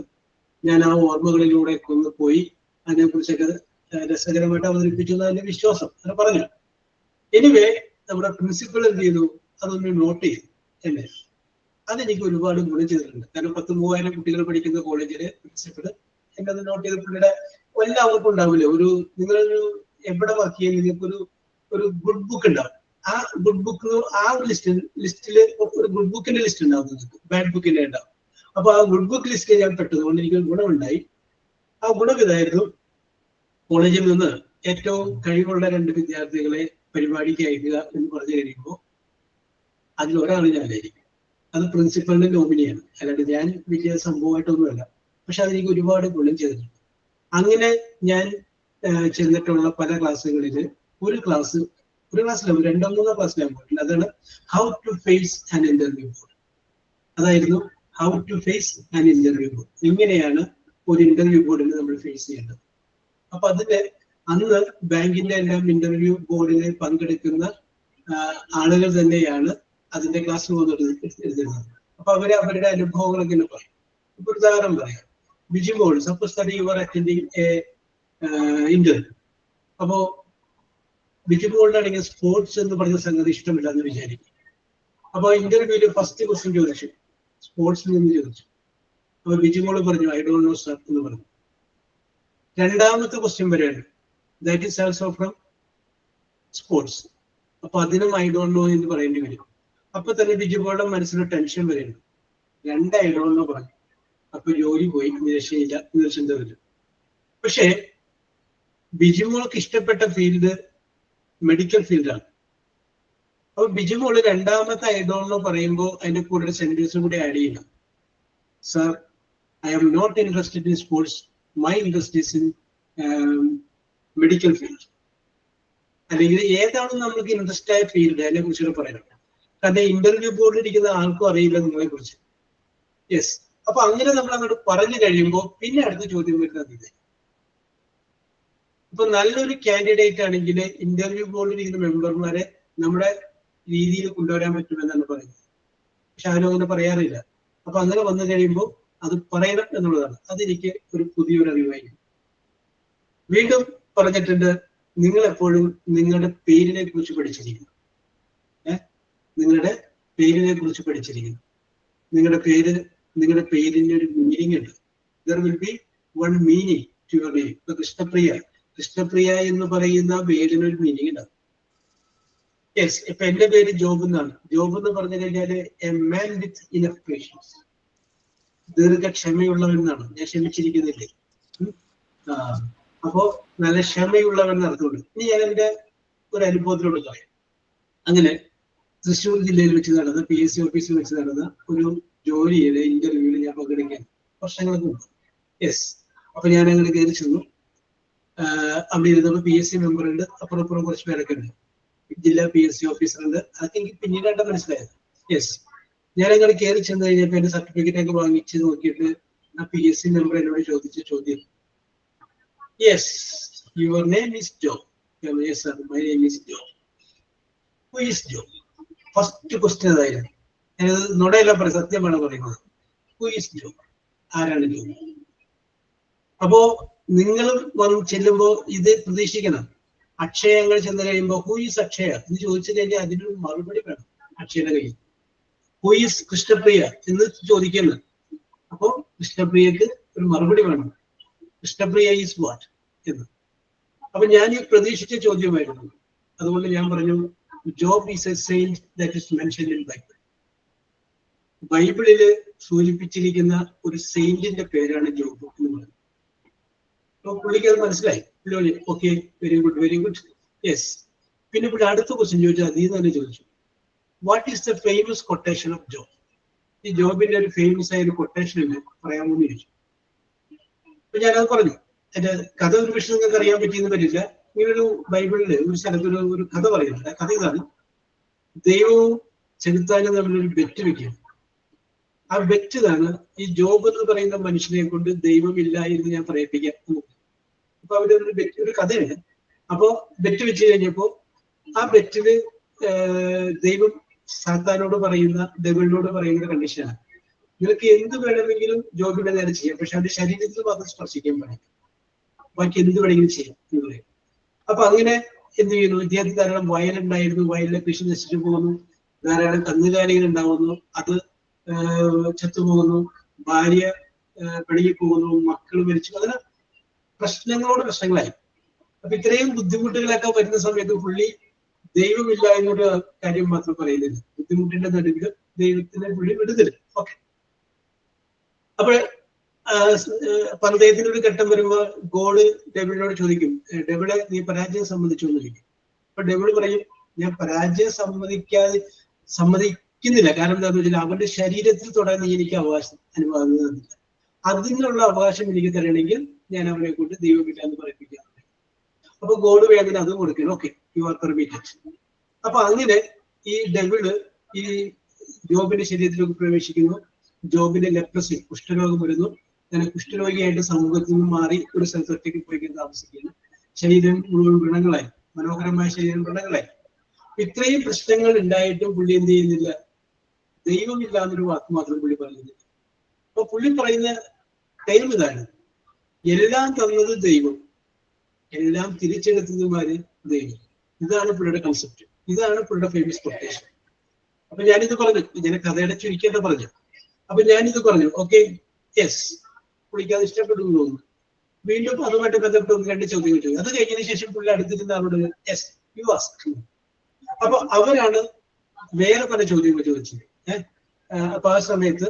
ഞാൻ ആ ഓർമ്മകളിലൂടെ ഒന്ന് പോയി അതിനെ കുറിച്ചൊക്കെ രസകരമായിട്ട് അവതരിപ്പിച്ചു എന്നതിന്റെ വിശ്വാസം അങ്ങനെ പറഞ്ഞു. എനിവേ നമ്മുടെ പ്രിൻസിപ്പൾ എന്ത് ചെയ്തു, അതൊന്ന് നോട്ട് ചെയ്തു എന്നെ. അതെനിക്ക് ഒരുപാട് ഗുണം ചെയ്തിട്ടുണ്ട്. കാരണം 10,000-3000 കുട്ടികൾ പഠിക്കുന്ന കോളേജിലെ പ്രിൻസിപ്പൾ എന്നെ അത് നോട്ട് ചെയ്ത പുള്ളിയുടെ എല്ലാവർക്കും ഉണ്ടാവില്ല. നിങ്ങളൊരു എവിടെ വർക്ക് ചെയ്യാൻ നിങ്ങൾക്കൊരു ഗുഡ് ബുക്ക് ഉണ്ടാവും. ആ ഗുഡ് ബുക്ക് ആ ഒരു ലിസ്റ്റില് ഒരു ഗുഡ് ബുക്കിന്റെ ലിസ്റ്റ് ഉണ്ടാവും, നിങ്ങൾക്ക് ബാഡ് ബുക്കിന്റെ ഉണ്ടാവും. അപ്പൊ ആ ഗുഡ് ബുക്ക് ലിസ്റ്റിൽ ഞാൻ പെട്ടതുകൊണ്ട് എനിക്ക് ഗുണമുണ്ടായി. ആ ഗുണം ഇതായിരുന്നു, കോളേജിൽ നിന്ന് ഏറ്റവും കഴിവുള്ള 2 വിദ്യാർത്ഥികളെ പരിപാടിക്ക് അയക്കുക എന്ന് പറഞ്ഞു കഴിയുമ്പോൾ അതിൽ ഒരാൾ ഞാനായിരിക്കും. അത് പ്രിൻസിപ്പലിന്റെ നോമിനിയാണ്, അല്ലാണ്ട് ഞാൻ വലിയ സംഭവമായിട്ടൊന്നുമല്ല. പക്ഷെ അതെനിക്ക് ഒരുപാട് ഗുണം ചെയ്തിട്ടുണ്ട്. അങ്ങനെ ഞാൻ ചെന്നിട്ടുള്ള പല ക്ലാസ്സുകളിൽ ഒരു ക്ലാസ്സിൽ 2-3 ക്ലാസ് ഞാൻ പോയിട്ടുണ്ട്. അതാണ് how to face an interview board. അതായിരുന്നു how to face an interview board. ഇങ്ങനെയാണ് ഒരു ഇന്റർവ്യൂ ബോർഡിനെ നമ്മൾ ഫേസ് ചെയ്യേണ്ടത്. അപ്പൊ അതിന്റെ അന്ന് ബാങ്കിന്റെ എല്ലാം ഇന്റർവ്യൂ ബോർഡിൽ പങ്കെടുക്കുന്ന ആളുകൾ തന്നെയാണ് അതിന്റെ ക്ലാസ്സിൽ വന്നിരുന്നത്. അപ്പൊ അവരുടെ അനുഭവങ്ങളൊക്കെ ഇങ്ങനെ പറയും. ഇപ്പൊ ഉദാഹരണം പറയാം, Bijimol suppose that you are attending A interview. അപ്പോ ബിജിമോളിനാണെങ്കിൽ സ്പോർട്സ് എന്ന് പറഞ്ഞ സംഗതി ഇഷ്ടമില്ല എന്ന് വിചാരിക്കും. അപ്പൊ ഇന്റർവ്യൂവിൽ ഫസ്റ്റ് ക്വസ്റ്റ്യൻ ചോദിച്ചു, സ്പോർട്സിൽ നിന്ന് ചോദിച്ചു. അപ്പൊ ബിജിമോൾ പറഞ്ഞു ഐ ഡോണ്ട് നോ സർ എന്ന് പറഞ്ഞു. രണ്ടാമത്തെ ക്വസ്റ്റ്യൻ വരെയാണ്, that is also from sports. അപ്പൊ അതിനും ഐ ഡോണ്ട് നോ എന്ന് പറയേണ്ടി വരും. അപ്പൊ തന്നെ ബിജിമോളുടെ മനസ്സിൽ ടെൻഷൻ വരുന്നുണ്ട്. 2 ഐ ഡോണ്ട് നോ പറഞ്ഞു. അപ്പൊ ജോലി പോയി, നിരക്ഷയില്ല എന്നൊരു ചിന്ത വരും. പക്ഷേ ബിജിമോൾക്ക് ഇഷ്ടപ്പെട്ട ഫീൽഡ് മെഡിക്കൽ ഫീൽഡാണ്. അപ്പൊ ബിജിമോള് രണ്ടാമത്തെ ഐ ഡോണ്ട് നോ പറയുമ്പോൾ അതിന്റെ കൂടെ ഒരു സെന്റൻസും കൂടി ആഡ് ചെയ്യണം. Sir, I am not interested in sports, my interest is in medical field. അല്ലെങ്കിൽ ഏതാണ് നമ്മൾക്ക് ഇൻട്രസ്റ്റ് ആയ ഫീൽഡ് അതിനെ കുറിച്ച് പറയണം. കാരണം ഇന്റർവ്യൂ ബോർഡിൽ ഇരിക്കുന്ന ആർക്കും അറിയില്ല നിങ്ങളെ കുറിച്ച്. യെസ്. അപ്പൊ അങ്ങനെ നമ്മൾ അങ്ങോട്ട് പറഞ്ഞു കഴിയുമ്പോൾ പിന്നെ അടുത്ത ചോദ്യം വരുന്നത് ഇത്. ഇപ്പൊ നല്ലൊരു കാൻഡിഡേറ്റ് ആണെങ്കിൽ ഇന്റർവ്യൂ ബോർഡിൽ ഇരിക്കുന്ന മെമ്പർമാരെ നമ്മുടെ രീതിയിൽ കൊണ്ടുവരാൻ പറ്റുമെന്നാണ് പറയുന്നത്. പക്ഷെ ആരും അങ്ങനെ പറയാറില്ല. അപ്പൊ അങ്ങനെ വന്നു കഴിയുമ്പോൾ അത് പറയണം എന്നുള്ളതാണ്. അതെനിക്ക് ഒരു പുതിയൊരു അറിവായിരുന്നു. വീണ്ടും പറഞ്ഞിട്ടുണ്ട്, നിങ്ങൾ എപ്പോഴും നിങ്ങളുടെ പേരിനെ കുറിച്ച് പഠിച്ചിരിക്കുന്നു. നിങ്ങളുടെ പേരിനെ കുറിച്ച് പഠിച്ചിരിക്കുന്നു. നിങ്ങളുടെ പേരിന് ഒരു മീനിങ് ഉണ്ട്. There will be one meaning to your name. ഇപ്പൊ കൃഷ്ണപ്രിയ എന്ന് പറയുന്ന പേരിനൊരു മീനിങ് ഉണ്ടാവും. യെസ്. ഇപ്പൊ എന്റെ പേര് ജോബ് എന്നാണ്. ജോബ് എന്ന് പറഞ്ഞു കഴിഞ്ഞാല് a man with enough patience, ദീർഘക്ഷമയുള്ളവൻ എന്നാണ്. ഞാൻ ക്ഷമിച്ചിരിക്കുന്നില്ലേ? അപ്പോ നല്ല ക്ഷമയുള്ളവൻ നടത്തുള്ളൂ. ഇനി ഞാൻ എന്റെ ഒരു അനുഭവത്തിലൂടെ പറയാം. അങ്ങനെ തൃശ്ശൂർ ജില്ലയിൽ വെച്ച് നടന്ന PSC ഓഫീസിൽ വെച്ച് നടന്ന ഒരു ജോലിയുടെ ഇന്റർവ്യൂവിൽ ഞാൻ പങ്കെടുക്കാൻ വർഷങ്ങൾക്ക് മുമ്പ്. യെസ്. അപ്പൊ ഞാൻ അങ്ങനെ കയറി ചെന്നു. അവിടെ ഇരുന്നപ്പോൾ PSC മെമ്പർ ഉണ്ട്, അപ്പുറം കുറച്ച് പേരൊക്കെ ഉണ്ട്. ജില്ലാ PSC ഓഫീസർ ഉണ്ട്. അതൊക്കെ എനിക്ക് പിന്നീടാണ് മനസ്സിലായത്. യെസ്. ഞാൻ അങ്ങനെ കയറി ചെന്ന് കഴിഞ്ഞപ്പോൾ എന്റെ സർട്ടിഫിക്കറ്റ് ഒക്കെ വാങ്ങിച്ച് നോക്കിയിട്ട് ആ PSC മെമ്പർ എന്നോട് ചോദിച്ച ചോദ്യം, yes, your name is Joe. Yes sir, my name is Joe. Who is Joe? First question അതായിരുന്നു. ഞാനത് നുണയല്ല പറയും, സത്യമാണ് പറയുന്നത്. Who is Joe? ആരാണ് ജോ? അപ്പോ നിങ്ങൾ വന്ന് ചെല്ലുമ്പോ ഇത് പ്രതീക്ഷിക്കണം. അക്ഷയങ്ങൾ ചെന്ന് കഴിയുമ്പോൾ ഹു ഈസ് അക്ഷയ എന്ന് ചോദിച്ചു കഴിഞ്ഞാൽ അതിനൊരു മറുപടി വേണം. അക്ഷയുടെ കയ്യിൽ ഹു ഈസ് കൃഷ്ണപ്രിയ എന്ന് ചോദിക്കുന്നത്. അപ്പോ കൃഷ്ണപ്രിയക്ക് ഒരു മറുപടി വേണം. കൃഷ്ണപ്രിയ ഈസ് വാട്ട് എന്ന്. അപ്പൊ ഞാൻ ഈ പ്രതീക്ഷിച്ച ചോദ്യമായിരുന്നു. അതുകൊണ്ട് ഞാൻ പറഞ്ഞു, Job is a saint that is mentioned in Bible. ബൈബിളില് സൂചിപ്പിച്ചിരിക്കുന്ന ഒരു സെയിന്റിന്റെ പേരാണ് ജോബ് എന്ന് പറയുന്നത്. അപ്പൊ പുള്ളിക്ക് അത് മനസ്സിലായി. Okay, very good. യെസ്. പിന്നെ പുള്ളി അടുത്ത ക്വസ്റ്റ്യൻ ചോദിച്ചാൽ അതീ തന്നെ ചോദിച്ചു, what is the famous quotation of job? ഈ ജോബിന്റെ ഒരു ഫേമസ് ആയ ഒരു കൊട്ടേഷൻ ഉണ്ട്, പറയാമോ എന്ന് ചോദിച്ചു. അപ്പൊ ഞാനത് പറഞ്ഞു. എന്റെ കഥ ഒരു പക്ഷെ നിങ്ങൾക്ക് അറിയാൻ പറ്റിയെന്ന് പറ്റില്ല. ഇങ്ങനൊരു ബൈബിളില് ഒരു സ്ഥലത്ത് ഒരു കഥ പറയുന്നുണ്ട്. ആ കഥ ഇതാണ്: ദൈവവും ചെലുത്താനും തമ്മിലൊരു ബെറ്റ് വെക്കുകയാണ്. ആ ബെറ്റ് ഇതാണ്, ഈ ജോബ് എന്ന് പറയുന്ന മനുഷ്യനെ കൊണ്ട് ദൈവമില്ല എന്ന് ഞാൻ പറയിപ്പിക്കാം. അപ്പൊ ഒരു കഥയാണ്. അപ്പോ ബെറ്റ് വെച്ച് കഴിഞ്ഞപ്പോ ആ ബെറ്റില് ദൈവം സാത്താനോട് പറയുന്ന, ഡെവിളിനോട് പറയുന്ന കണ്ടീഷനാണ്, നിനക്ക് എന്ത് വേണമെങ്കിലും ജോബിന്റെ നേരെ ചെയ്യാം, പക്ഷെ അവന്റെ ശരീരത്തിൽ മാത്രം സ്പർശിക്കാൻ പാടില്ല, ബാക്കി എന്ത് വേണമെങ്കിലും ചെയ്യാം എന്ന് പറയും. അപ്പൊ അങ്ങനെ എന്ത് ചെയ്യുന്നു? ഇദ്ദേഹത്തിന് ധാരാളം വയലുണ്ടായിരുന്നു, വയലിലെ കൃഷി നശിച്ചു പോകുന്നു, ധാരാളം കന്നുകാലികൾ ഉണ്ടാവുന്നു, അത് ചത്തുപോകുന്നു, ഭാര്യ പിണങ്ങി പോകുന്നു, മക്കൾ മരിച്ചു, അങ്ങനെ പ്രശ്നങ്ങളായി. അപ്പൊ ഇത്രയും ബുദ്ധിമുട്ടുകളൊക്കെ വരുന്ന സമയത്ത് പുള്ളി ദൈവമില്ല എന്നൊരു കാര്യം മാത്രം പറയുന്നില്ല. ബുദ്ധിമുട്ടിന്റെ നടുവിൽ ദൈവത്തിനെ പുള്ളി വിടുതൽ. ഓക്കെ. അപ്പോൾ പന്തയത്തിനൊരു ഘട്ടം വരുമ്പോൾ ഗോഡ് ഡെവിളിനോട് ചോദിക്കും, ഡെവിളെ നീ പരാജയം സമ്മതിച്ചു എന്ന് ചോദിക്കും. അപ്പൊ ഡെവിള് പറയും, ഞാൻ പരാജയം സമ്മതിക്കുന്നില്ല. കാരണം എന്താണെന്ന് വെച്ചാൽ അവന്റെ ശരീരത്തിൽ തൊടാൻ നീ എനിക്ക് അനുവാദം തന്നില്ല. അതിനുള്ള അവകാശം എനിക്ക് തരണമെങ്കിൽ ഞാൻ അവനെ കൊണ്ട് ദൈവമില്ല എന്ന് പറയിപ്പിക്കാം. അപ്പൊ ഗോഡ് വേദന അത് കൊടുക്കണം. Okay, you R permitted. അപ്പൊ അങ്ങനെ ഈ ഡെവിള് ഈ ജോബിന്റെ ശരീരത്തിലേക്ക് പ്രവേശിക്കുന്നു. ജോബിന്റെ ലെപ്രസി, കുഷ്ഠരോഗം വരുന്നു. അങ്ങനെ കുഷ്ഠരോഗിയായിട്ട് സമൂഹത്തിൽ നിന്ന് മാറി ഒരു സ്ഥലത്ത് ഒറ്റയ്ക്ക് പോയി താമസിക്കുന്നു. ശരീരം മുഴുവൻ വ്രണങ്ങളായി, മനോഹരമായ ശരീരം വ്രണങ്ങളായി. ഇത്രയും പ്രശ്നങ്ങൾ ഉണ്ടായിട്ടും പുള്ളി എന്ത് ചെയ്യുന്നില്ല? ദൈവമില്ല എന്നൊരു വാക്ക് മാത്രം പുള്ളി പറയുന്നില്ല. അപ്പൊ പുള്ളി പറയുന്ന ടൈം ഇതാണ്, എല്ലാം തന്നത് ദൈവം, എല്ലാം തിരിച്ചെടുത്തതുമാര് ദൈവം. ഇതാണ് പുള്ളിയുടെ കൺസെപ്റ്റ്. ഇതാണ് പുള്ളിയുടെ ഫേമസ് കൊട്ടേഷൻ. അപ്പൊ ഞാനിത് പറഞ്ഞു, ഞാൻ കഥയുടെ ചുരുക്കേണ്ട പറഞ്ഞു. അപ്പൊ ഞാനിത് പറഞ്ഞു, ഓക്കെ, യെസ്, പുള്ളിക്ക് അത് ഇഷ്ടപ്പെട്ടു എന്ന് തോന്നുന്നു. വീണ്ടും അതുമായിട്ട് ബന്ധപ്പെട്ട് 2 ചോദ്യങ്ങൾ ചോദിച്ചു. അത് കഴിഞ്ഞതിന് ശേഷം പുള്ളി അടുത്തിരുന്ന അവരോട് യെസ് യു ആസ്ക്. അപ്പൊ അവരാണ് വേറെ പല ചോദ്യങ്ങൾ ചോദിച്ചത്. അപ്പൊ ആ സമയത്ത്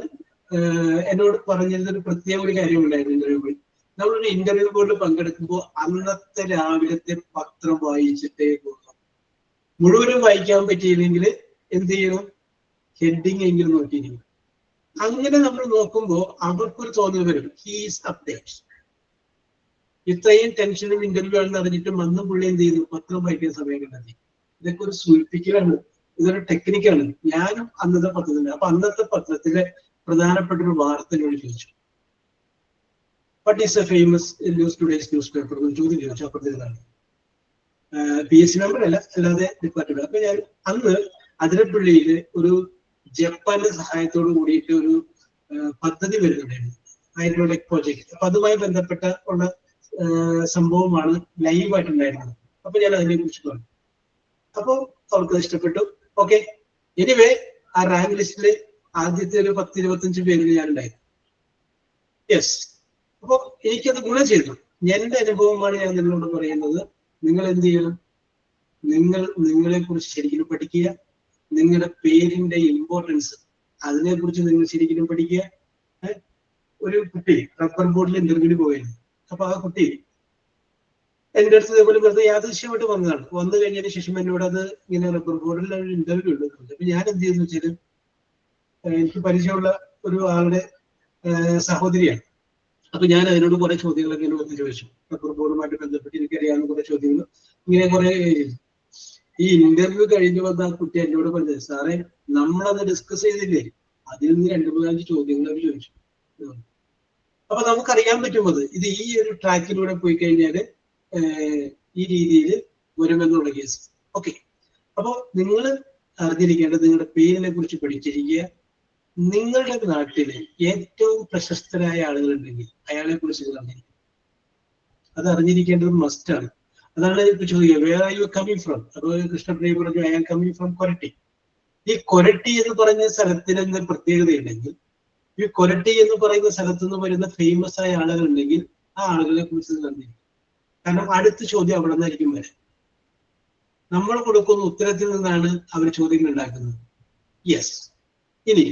എന്നോട് പറഞ്ഞിരുന്നൊരു പ്രത്യേക ഒരു കാര്യം ഉണ്ടായിരുന്നു ഇന്റർവ്യൂവിൽ. നമ്മളൊരു ഇന്റർവ്യൂ കൊണ്ട് പങ്കെടുക്കുമ്പോൾ അന്നത്തെ രാവിലത്തെ പത്രം വായിച്ചിട്ടേ പോകാം. മുഴുവനും വായിക്കാൻ പറ്റിയില്ലെങ്കിൽ എന്ത് ചെയ്യണം? ഹെഡിങ് എങ്കിലും നോക്കിയിരിക്കും. അങ്ങനെ നമ്മൾ നോക്കുമ്പോൾ അവർക്കൊരു തോന്നൽ വരും, ഹീസ് അപ്ഡേറ്റ്. ഇത്രയും ടെൻഷനും ഇന്റർവ്യൂ ആണെന്ന് അറിഞ്ഞിട്ടും അന്ന് പുള്ളി എന്ത് ചെയ്യുന്നു? പത്രം വായിക്കാൻ സമയം കണ്ടെത്തി. ഇതൊക്കെ ഒരു സൂചിപ്പിക്കലാണ്, ഇതൊരു ടെക്നിക്കാണ്. ഞാനും അന്നത്തെ പത്രത്തിലുണ്ട്. അപ്പൊ അന്നത്തെ പത്രത്തിലെ പ്രധാനപ്പെട്ട ഒരു വാർത്ത എന്നോട് ചോദിച്ചു, what is A famous news today's news paper എന്ന് ചോദ്യം ചോദിച്ചു. അപ്പുറത്തേതാണ് PSC മെമ്പർ അല്ല, അല്ലാതെ ഡിപ്പാർട്ട്മെന്റ്. അപ്പൊ ഞാൻ അന്ന് അതിരപ്പള്ളിയിൽ ഒരു ജപ്പാന്റെ സഹായത്തോട് കൂടിയിട്ട് ഒരു പദ്ധതി വരുന്നുണ്ടായിരുന്നു, ഹൈഡ്രോളിക് പ്രോജക്ട്. അപ്പൊ അതുമായി ബന്ധപ്പെട്ട ഉള്ള സംഭവമാണ് ലൈവായിട്ടുണ്ടായിരുന്നത്. അപ്പൊ ഞാൻ അതിനെ കുറിച്ച് പറഞ്ഞു. അപ്പൊ അവർക്ക് ഇഷ്ടപ്പെട്ടു. ഓക്കെ, എനിവേ ആ റാങ്ക് ലിസ്റ്റില് ആദ്യത്തെ ഒരു 10-25 പേരിൽ ഞാൻ ഉണ്ടായിരുന്നു. യെസ്. അപ്പൊ എനിക്കത് ഗുണം ചെയ്തു. എന്റെ അനുഭവമാണ് ഞാൻ നിങ്ങളോട് പറയുന്നത്. നിങ്ങൾ എന്ത് ചെയ്യണം? നിങ്ങളെ കുറിച്ച് ശരിക്കും പഠിക്കുക. നിങ്ങളുടെ പേരിന്റെ ഇമ്പോർട്ടൻസ് അതിനെ കുറിച്ച് നിങ്ങൾ ശരിക്കും പഠിക്കുക. ഒരു കുട്ടി റബ്ബർ ബോർഡിൽ ഇന്റർവ്യൂവിന് പോയിരുന്നു. അപ്പൊ ആ കുട്ടി എന്റെ അടുത്ത് ഇതേപോലെ വെറുതെ യാദൃശ്യമായിട്ട് വന്നതാണ്. വന്നു കഴിഞ്ഞതിന് ശേഷം എന്നോട് അത് ഇങ്ങനെ റബ്ബർ ബോർഡിൽ ഒരു ഇന്റർവ്യൂ ഉണ്ട്. അപ്പൊ ഞാൻ എന്ത് ചെയ്യുന്നു വെച്ചാൽ, എനിക്ക് പരിചയമുള്ള ഒരു ആളുടെ സഹോദരിയാണ്. അപ്പൊ ഞാൻ അതിനോട് കുറെ ചോദ്യങ്ങളൊക്കെ ഇങ്ങനെ വന്ന് ചോദിച്ചു. റബ്ബർ ബോർഡുമായിട്ട് ബന്ധപ്പെട്ട് എനിക്കറിയാവുന്ന കുറെ ചോദ്യങ്ങൾ ഇങ്ങനെ കുറെ. ഈ ഇന്റർവ്യൂ കഴിഞ്ഞു വന്ന ആ കുട്ടി എന്നോട് പറഞ്ഞത്, സാറേ നമ്മളത് ഡിസ്കസ് ചെയ്തില്ലേ, അതിൽ നിന്ന് 2-3 ചോദ്യങ്ങൾ അവർ ചോദിച്ചു. അപ്പൊ നമുക്കറിയാൻ പറ്റുന്നത് ഇത് ഈ ഒരു ട്രാക്കിലൂടെ പോയി കഴിഞ്ഞാൽ ഈ രീതിയിൽ വരുമെന്നുള്ള കേസ്. ഓക്കെ. അപ്പൊ നിങ്ങൾ അറിഞ്ഞിരിക്കേണ്ടത്, നിങ്ങളുടെ പേരിനെ കുറിച്ച് പഠിച്ചിരിക്കുക. നിങ്ങളുടെ നാട്ടില് ഏറ്റവും പ്രശസ്തരായ ആളുകളുണ്ടെങ്കിൽ അയാളെ കുറിച്ച് അറിഞ്ഞിരിക്കുക. അത് അറിഞ്ഞിരിക്കേണ്ടത് മസ്റ്റാണ്. അതാണ് ഇപ്പൊ ചോദിക്കുക, where are you coming from? അപ്പൊ കൃഷ്ണപ്രിയ പറഞ്ഞു, I am coming from Koratty. ഈ കൊരട്ടി എന്ന് പറഞ്ഞ സ്ഥലത്തിന് എന്ത് പ്രത്യേകതയുണ്ടെങ്കിൽ, ഈ കൊരട്ടി എന്ന് പറയുന്ന സ്ഥലത്ത് നിന്ന് വരുന്ന ഫേമസ് ആയ ആളുകൾ ഉണ്ടെങ്കിൽ ആ ആളുകളെ കുറിച്ച് അറിഞ്ഞിരിക്കും. കാരണം അടുത്ത ചോദ്യം അവിടെ നിന്നായിരിക്കും വരെ. നമ്മൾ കൊടുക്കുന്ന ഉത്തരത്തിൽ നിന്നാണ് അവർ ചോദ്യങ്ങൾ ഉണ്ടാക്കുന്നത്. യെസ്. ഇനി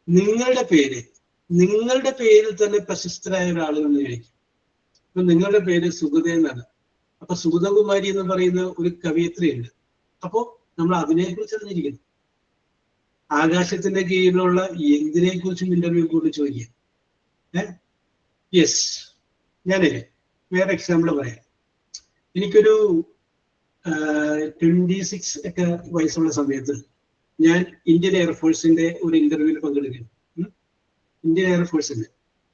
നിങ്ങളുടെ പേരിൽ തന്നെ പ്രശസ്തരായ ഒരാളുകൾ വിചാരിക്കും. ഇപ്പൊ നിങ്ങളുടെ പേര് സുഗത എന്നാണ്. അപ്പൊ സുഗതകുമാരി എന്ന് പറയുന്ന ഒരു കവിയത്രിയുണ്ട്. അപ്പോ നമ്മൾ അതിനെ കുറിച്ച് അറിഞ്ഞിരിക്കുന്നു. ആകാശത്തിന്റെ കീഴിലുള്ള എന്തിനെ കുറിച്ചും ഇന്റർവ്യൂ കൊണ്ട് ചോദിക്കാം. യെസ്. ഞാനേ വേറെ എക്സാമ്പിൾ പറയാം. എനിക്കൊരു 26 ഒക്കെ വയസ്സുള്ള സമയത്ത് ഞാൻ ഇന്ത്യൻ എയർഫോഴ്സിന്റെ ഒരു ഇന്റർവ്യൂവിൽ പങ്കെടുക്കുന്നു. ഇന്ത്യൻ എയർഫോഴ്സിന്റെ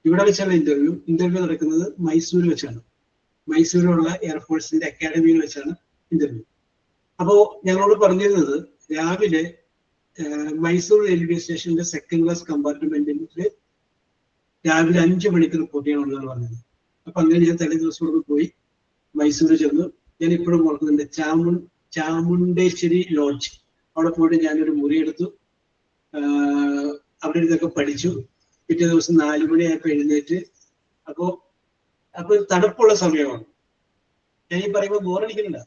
ഇവിടെ വെച്ചാണ് ഇന്റർവ്യൂ നടക്കുന്നത് മൈസൂരിൽ വെച്ചാണ്. മൈസൂരിലുള്ള എയർഫോഴ്സിന്റെ അക്കാഡമിയിൽ വെച്ചാണ് ഇന്റർവ്യൂ. അപ്പോ ഞങ്ങളോട് പറഞ്ഞിരുന്നത് രാവിലെ മൈസൂർ റെയിൽവേ സ്റ്റേഷന്റെ 2nd ക്ലാസ് കമ്പാർട്ട്മെന്റിൽ രാവിലെ 5 മണിക്ക് റിപ്പോർട്ട് ചെയ്യണമെന്നാണ് പറഞ്ഞത്. അപ്പൊ അങ്ങനെ ഞാൻ തലേ ദിവസം പോയി മൈസൂർ ചെന്നു. ഞാൻ ഇപ്പോഴും ഓർക്കുന്നുണ്ട്, ചാമുണ്ടേശ്വരി ലോഡ്ജ്. അവിടെ പോയിട്ട് ഞാനൊരു മുറിയെടുത്തു. അവിടെ ഇതൊക്കെ പഠിച്ചു. പിറ്റേ ദിവസം 4 മണിയായപ്പോൾ എഴുന്നേറ്റ്. അപ്പൊ തണുപ്പുള്ള സമയമാണ്. ഞാൻ ഈ പറയുമ്പോൾ ബോറടിക്കുന്നില്ല.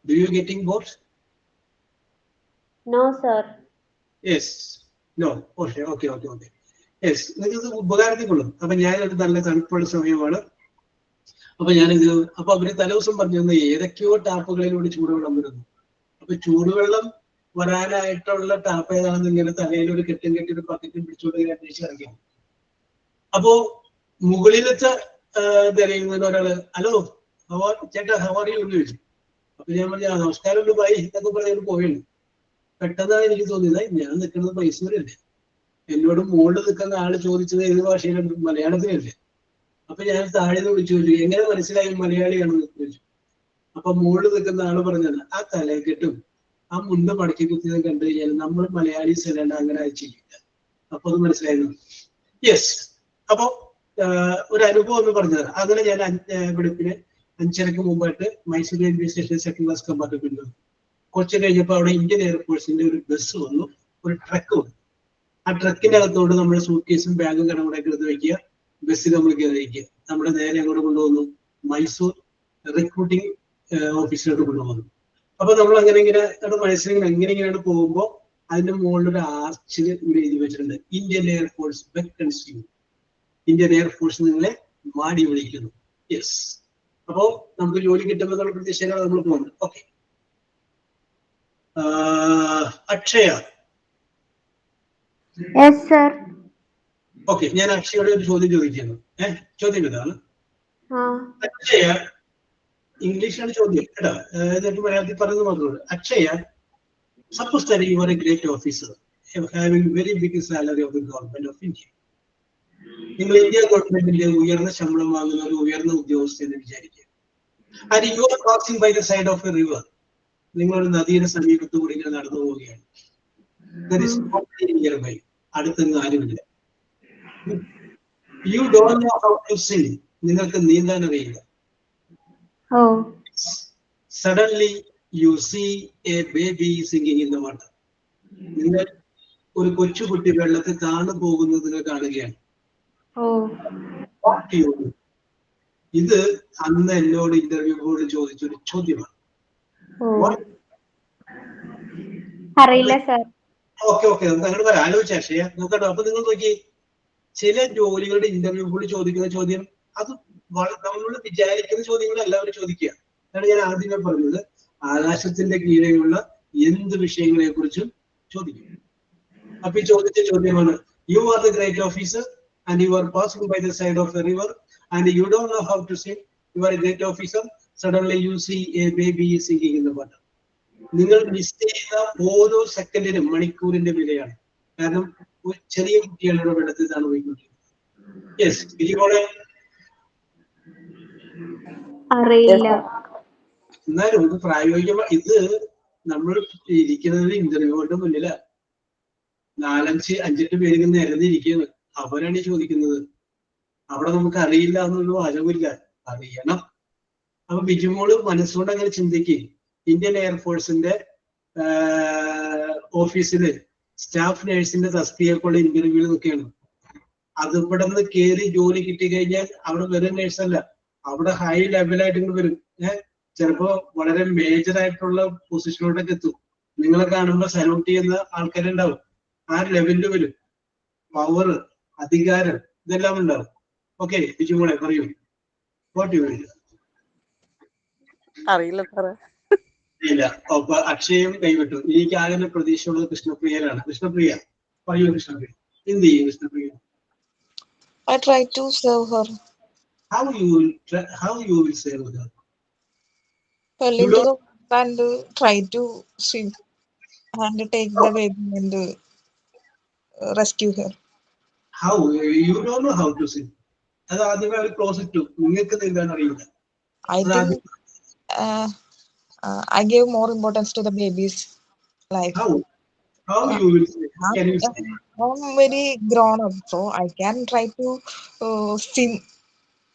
Do you getting bored? No, sir. Yes. No. Okay. Yes. നിങ്ങൾക്ക് ഉപകാരത്തിൽ കൊള്ളും. അപ്പൊ ഞാനൊരു നല്ല തണുപ്പുള്ള സമയമാണ്. അപ്പൊ ഞാനിത് അപ്പൊ അവര് തലേദിവസം പറഞ്ഞിരുന്നു ഏതൊക്കെയോ ടാപ്പുകളിലൂടെ ചൂടുവെള്ളം വരുന്നു. അപ്പൊ ചൂടുവെള്ളം വരാനായിട്ടുള്ള ടാപ്പ് ഏതാണെന്ന് ഇങ്ങനെ തലയിൽ ഒരു കെട്ടും കെട്ടി ഒരു പക്കറ്റും പിടിച്ചുകൊണ്ട് ഇങ്ങനെ അന്വേഷിച്ച് ഇറങ്ങിയാണ്. അപ്പോ മുകളിലത്തെ തിരയുന്ന ഒരാള് ഹലോ ചേട്ടാ ഹവാറി എന്ന് ചോദിച്ചു. അപ്പൊ ഞാൻ പറഞ്ഞു നമസ്കാരം ബൈ എന്നൊക്കെ പറഞ്ഞ് പോയുള്ളൂ. പെട്ടെന്നാണ് എനിക്ക് തോന്നിയത് ഞാൻ നിൽക്കുന്നത് മൈസൂരല്ലേ, എന്നോട് മുകളിൽ നിൽക്കുന്ന ആള് ചോദിച്ചത് ഏത് ഭാഷയിലുണ്ട്, മലയാളത്തിലല്ലേ. അപ്പൊ ഞാൻ താഴെ നിന്ന് വിളിച്ചു ചോദിച്ചു എങ്ങനെ മനസ്സിലായി മലയാളിയാണെന്ന് ചോദിച്ചു. അപ്പൊ മുകളിൽ നിൽക്കുന്ന ആള് പറഞ്ഞത് ആ തലക്കെട്ടും ആ മുണ്ട് മടക്കി കുത്തിയത് കണ്ടു കഴിഞ്ഞാൽ നമ്മൾ മലയാളീസ് അല്ലാണ്ട് അങ്ങനെ ചെയ്യില്ല. അപ്പൊ അത് മനസ്സിലായിരുന്നു. യെസ്. അപ്പൊ ഒരു അനുഭവം എന്ന് പറഞ്ഞത് അങ്ങനെ ഞാൻ വെളുപ്പിന് 5:30 മുമ്പായിട്ട് Mysore railway station second class compartment കുറച്ച് കഴിഞ്ഞപ്പോൾ അവിടെ ഇന്ത്യൻ എയർഫോഴ്സിന്റെ ഒരു ബസ് വന്നു, ഒരു ട്രക്ക് വന്നു. ആ ട്രക്കിന്റെ അകത്തോട് നമ്മുടെ സൂട്ട് കേസും ബാഗും കടമുടൊക്കെ എടുത്ത് വെക്കുക, ബസ്സിൽ നമ്മൾ കയറിയിരിക്കുക. നമ്മുടെ നേരെ അങ്ങോട്ട് കൊണ്ടുവന്നു മൈസൂർ റിക്രൂട്ടിംഗ് ഓഫീസിലോട്ട് കൊണ്ടുവന്നു. അപ്പൊ നമ്മൾ അങ്ങനെ ഇങ്ങനെ മനസ്സിലിങ്ങനെ എങ്ങനെയാണ് പോകുമ്പോൾ അതിന്റെ മുകളിൽ ഒരു ആർച്ചിൽ ഇങ്ങനെ എഴുതി വെച്ചിട്ടുണ്ട് Indian air force welcomes U. Indian air force നിങ്ങളെ മാടി വിളിക്കുന്നു. യെസ്. അപ്പോ നമുക്ക് ജോലി കിട്ടുമെന്നുള്ള പ്രതീക്ഷയിലാണ് നമ്മൾ പോകുന്നത്. Okay. Akshaya. Yes, sir. Okay, ഞാൻ അക്ഷയോട് ഒരു ചോദ്യം ചോദിക്കുന്നു. ചോദ്യം ഇതാണ്. അക്ഷയ, ഇംഗ്ലീഷിലാണ് ചോദ്യം കേട്ടോ, എന്നിട്ട് മലയാളത്തിൽ പറയുന്നത് മാത്രമേ. Akshaya, suppose that you are a great officer having very big salary of the government of India. നിങ്ങൾ ഇന്ത്യ ഗവൺമെന്റിന്റെ ഉയർന്ന ശമ്പളം വാങ്ങുന്ന ഒരു ഉയർന്ന ഉദ്യോഗസ്ഥനെ വിചാരിക്കുക. and you are passing by the side of a river. നിങ്ങളൊരു നദിയുടെ സമീപത്ത് കൂടി ഇങ്ങനെ നടന്നു പോവുകയാണ്. there is nobody nearby. അടുത്തൊന്നും ആരുമില്ല. you don't know how to swim. നിങ്ങൾക്ക് നീന്താൻ അറിയില്ല. Suddenly you see a baby singing in the water. നിങ്ങൾ ഒരു കൊച്ചുകുട്ടി വെള്ളത്തിൽ താണു പോകുന്നത് കാണുകയാണ്. ഇത് അന്ന് എന്നോട് ഇന്റർവ്യൂയോട് ചോദിച്ചൊരു ചോദ്യമാണ്. അറിയില്ല സർ. ഓക്കെ നമുക്ക് അങ്ങോട്ട് വരാം, ആലോചിച്ച അക്ഷയ നോക്കട്ടോ. അപ്പൊ നിങ്ങൾ നോക്കി, ചില ജോലികളുടെ ഇന്റർവ്യൂകൾ ചോദിക്കുന്ന ചോദ്യം അത് നമ്മൾ വിചാരിക്കുന്ന ചോദ്യങ്ങൾ എല്ലാവരും ചോദിക്കുക. അതാണ് ഞാൻ ആദ്യമേ പറഞ്ഞത്, ആകാശത്തിന്റെ കീഴെയുള്ള എന്ത് വിഷയങ്ങളെ കുറിച്ചും ചോദിക്കും. അപ്പൊ ഈ ചോദിച്ച ചോദ്യമാണ് you are the great officer and you are passing by the side of a river and you don't know how to swim. You are a great officer, suddenly you see a baby singing in the water. നിങ്ങൾ മിസ് ചെയ്യുന്ന ഓരോ സെക്കൻഡിനും മണിക്കൂറിന്റെ വിലയാണ്. കാരണം ഒരു ചെറിയ കുട്ടികളുടെ വെള്ളത്തിൽ ആണ് പോയിക്കൊണ്ടിരിക്കുന്നത്. യെസ്, ബിജിമോളെ. അറിയില്ല. എന്നാലും ഇത് പ്രായോഗികമായി ഇത് നമ്മൾ ഇരിക്കുന്നത് ഇന്റർവ്യൂകളുടെ മുന്നിലാ. 4-5 പേര് നിരന്നിരിക്കുന്നത്, അവരാണ് ഈ ചോദിക്കുന്നത്. അവിടെ നമുക്ക് അറിയില്ല എന്നുള്ള വാചകമില്ല, അറിയണം. അപ്പൊ ബിജുമോള് മനസ്സുകൊണ്ട് അങ്ങനെ ചിന്തിക്കുക. ഇന്ത്യൻ എയർഫോഴ്സിന്റെ ഓഫീസില് സ്റ്റാഫ് നഴ്സിന്റെ തസ്തികക്കുള്ള ഇന്റർവ്യൂവിൽ നിൽക്കുകയാണ്. അത് ഇവിടെ നിന്ന് കയറി ജോലി കിട്ടി കഴിഞ്ഞാൽ അവിടെ വെറും നഴ്സല്ല, അവിടെ ഹൈ ലെവലായിട്ട് ഇങ്ങോട്ട് വരും. ചിലപ്പോ വളരെ മേജർ ആയിട്ടുള്ള പൊസിഷനിലോട്ടൊക്കെ എത്തും. നിങ്ങളെ കാണുമ്പോൾ സല്യൂട്ട് ചെയ്യുന്ന ആൾക്കാരുണ്ടാവും. ആ ലെവലിൽ വരും. പവർ, അധികാരം ഇതെല്ലാം ഉണ്ടാവും. ഓക്കെ ബിജുമോളെ പറയൂ, വാട്ട് യു വിൽ. അറിയില്ല സാറേ. ഇല്ല. അപ്പൊ അക്ഷയം കൈവിട്ടു. എനിക്ക് ആകെ പ്രതീക്ഷയുള്ളത് കൃഷ്ണപ്രിയയിലാണ്. കൃഷ്ണപ്രിയ പറയൂ. കൃഷ്ണപ്രിയ എന്ത് ചെയ്യും? Krishnapriya, I try to serve her. how you will serve her? Fell into the water and try to swim and take the baby and rescue her. How you don't know how to swim? അത് ആദ്യമേ അവർ ക്ലോസ് ഇട്ടു. നിങ്ങൾക്ക് നീന്താൻ അറിയില്ല. I think I gave more importance to the baby's life. How you will say? Can you say? I'm very grown up, so I can try to swim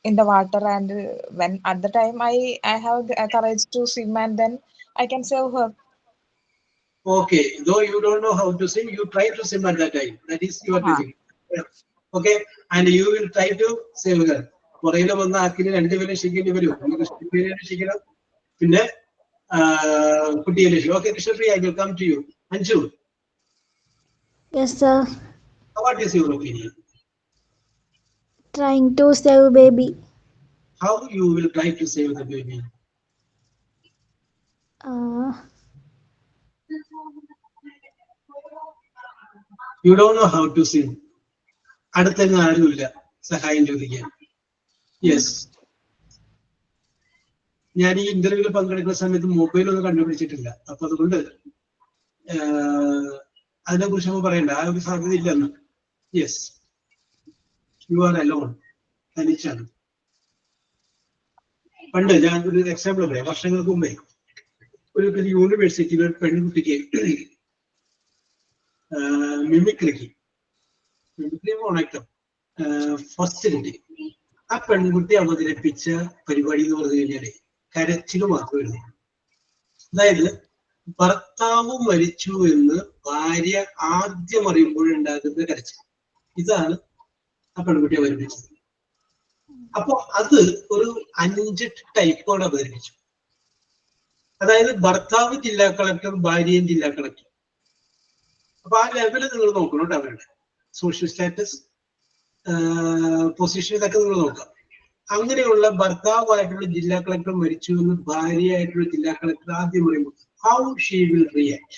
in the water, and when at the time I have the courage to swim, and then I can save her. Okay, though you don't know how to swim, you try to swim at that time. That is your doing. Okay, and you will try to save her. പുറകിൽ വന്ന ആക്കിന് രണ്ടുപേരും രക്ഷിക്കേണ്ടി വരും. നമുക്ക് രക്ഷിക്കണം, പിന്നെ Kutti. Okay, Krishnapriya, I will come to you. Anju, Yes, sir. what is your opinion? Trying to save baby. How you will try to save the baby? You don't know how to sing. അടുത്തെങ്ങും ആരുമില്ല സഹായം ചോദിക്കാൻ. യെസ്, ഞാൻ ഈ ഇന്റർവ്യൂവിൽ പങ്കെടുക്കുന്ന സമയത്ത് മൊബൈലൊന്നും കണ്ടുപിടിച്ചിട്ടില്ല. അപ്പൊ അതുകൊണ്ട് അതിനെ കുറിച്ച് നമ്മൾ പറയണ്ട, ആ ഒരു സാധ്യത ഇല്ലെന്ന്. യെസ്, യു ആർ അലോൺ, തനിച്ചാണ്. പണ്ട് ഞാൻ ഒരു എക്സാമ്പിൾ പറയാം. വർഷങ്ങൾക്ക് മുമ്പേ ഒരു യൂണിവേഴ്സിറ്റിയിൽ ഒരു പെൺകുട്ടിക്ക് മിമിക്രിക്ക് ഓണക്കം ഫസ്റ്റ് കിട്ടി. ആ പെൺകുട്ടി അവതരിപ്പിച്ച പരിപാടി എന്ന് പറഞ്ഞു കഴിഞ്ഞാല് കരച്ചില് മാത്രമായിരുന്നു. അതായത് ഭർത്താവ് മരിച്ചു എന്ന് ഭാര്യ ആദ്യം അറിയുമ്പോഴുണ്ടാകുന്ന കരച്ചിൽ, ഇതാണ് ആ പെൺകുട്ടി അവതരിപ്പിച്ചത്. അപ്പൊ അത് ഒരു 5 ടൈപ്പോടെ അവതരിപ്പിച്ചു. അതായത് ഭർത്താവ് ജില്ലാ കളക്ടർ, ഭാര്യയും ജില്ലാ കളക്ടർ. അപ്പൊ ആ ലെവല് നിങ്ങൾ നോക്കണം കേട്ടോ. അവരുടെ സോഷ്യൽ സ്റ്റാറ്റസ്, പൊസിഷൻ, ഇതൊക്കെ നിങ്ങൾ നോക്കാം. അങ്ങനെയുള്ള ഭർത്താവായിട്ടുള്ള ജില്ലാ കളക്ടർ മരിച്ചു എന്ന് ഭാര്യയായിട്ടുള്ള ജില്ലാ കളക്ടർ ആദ്യം പറയുമ്പോൾ how she will react,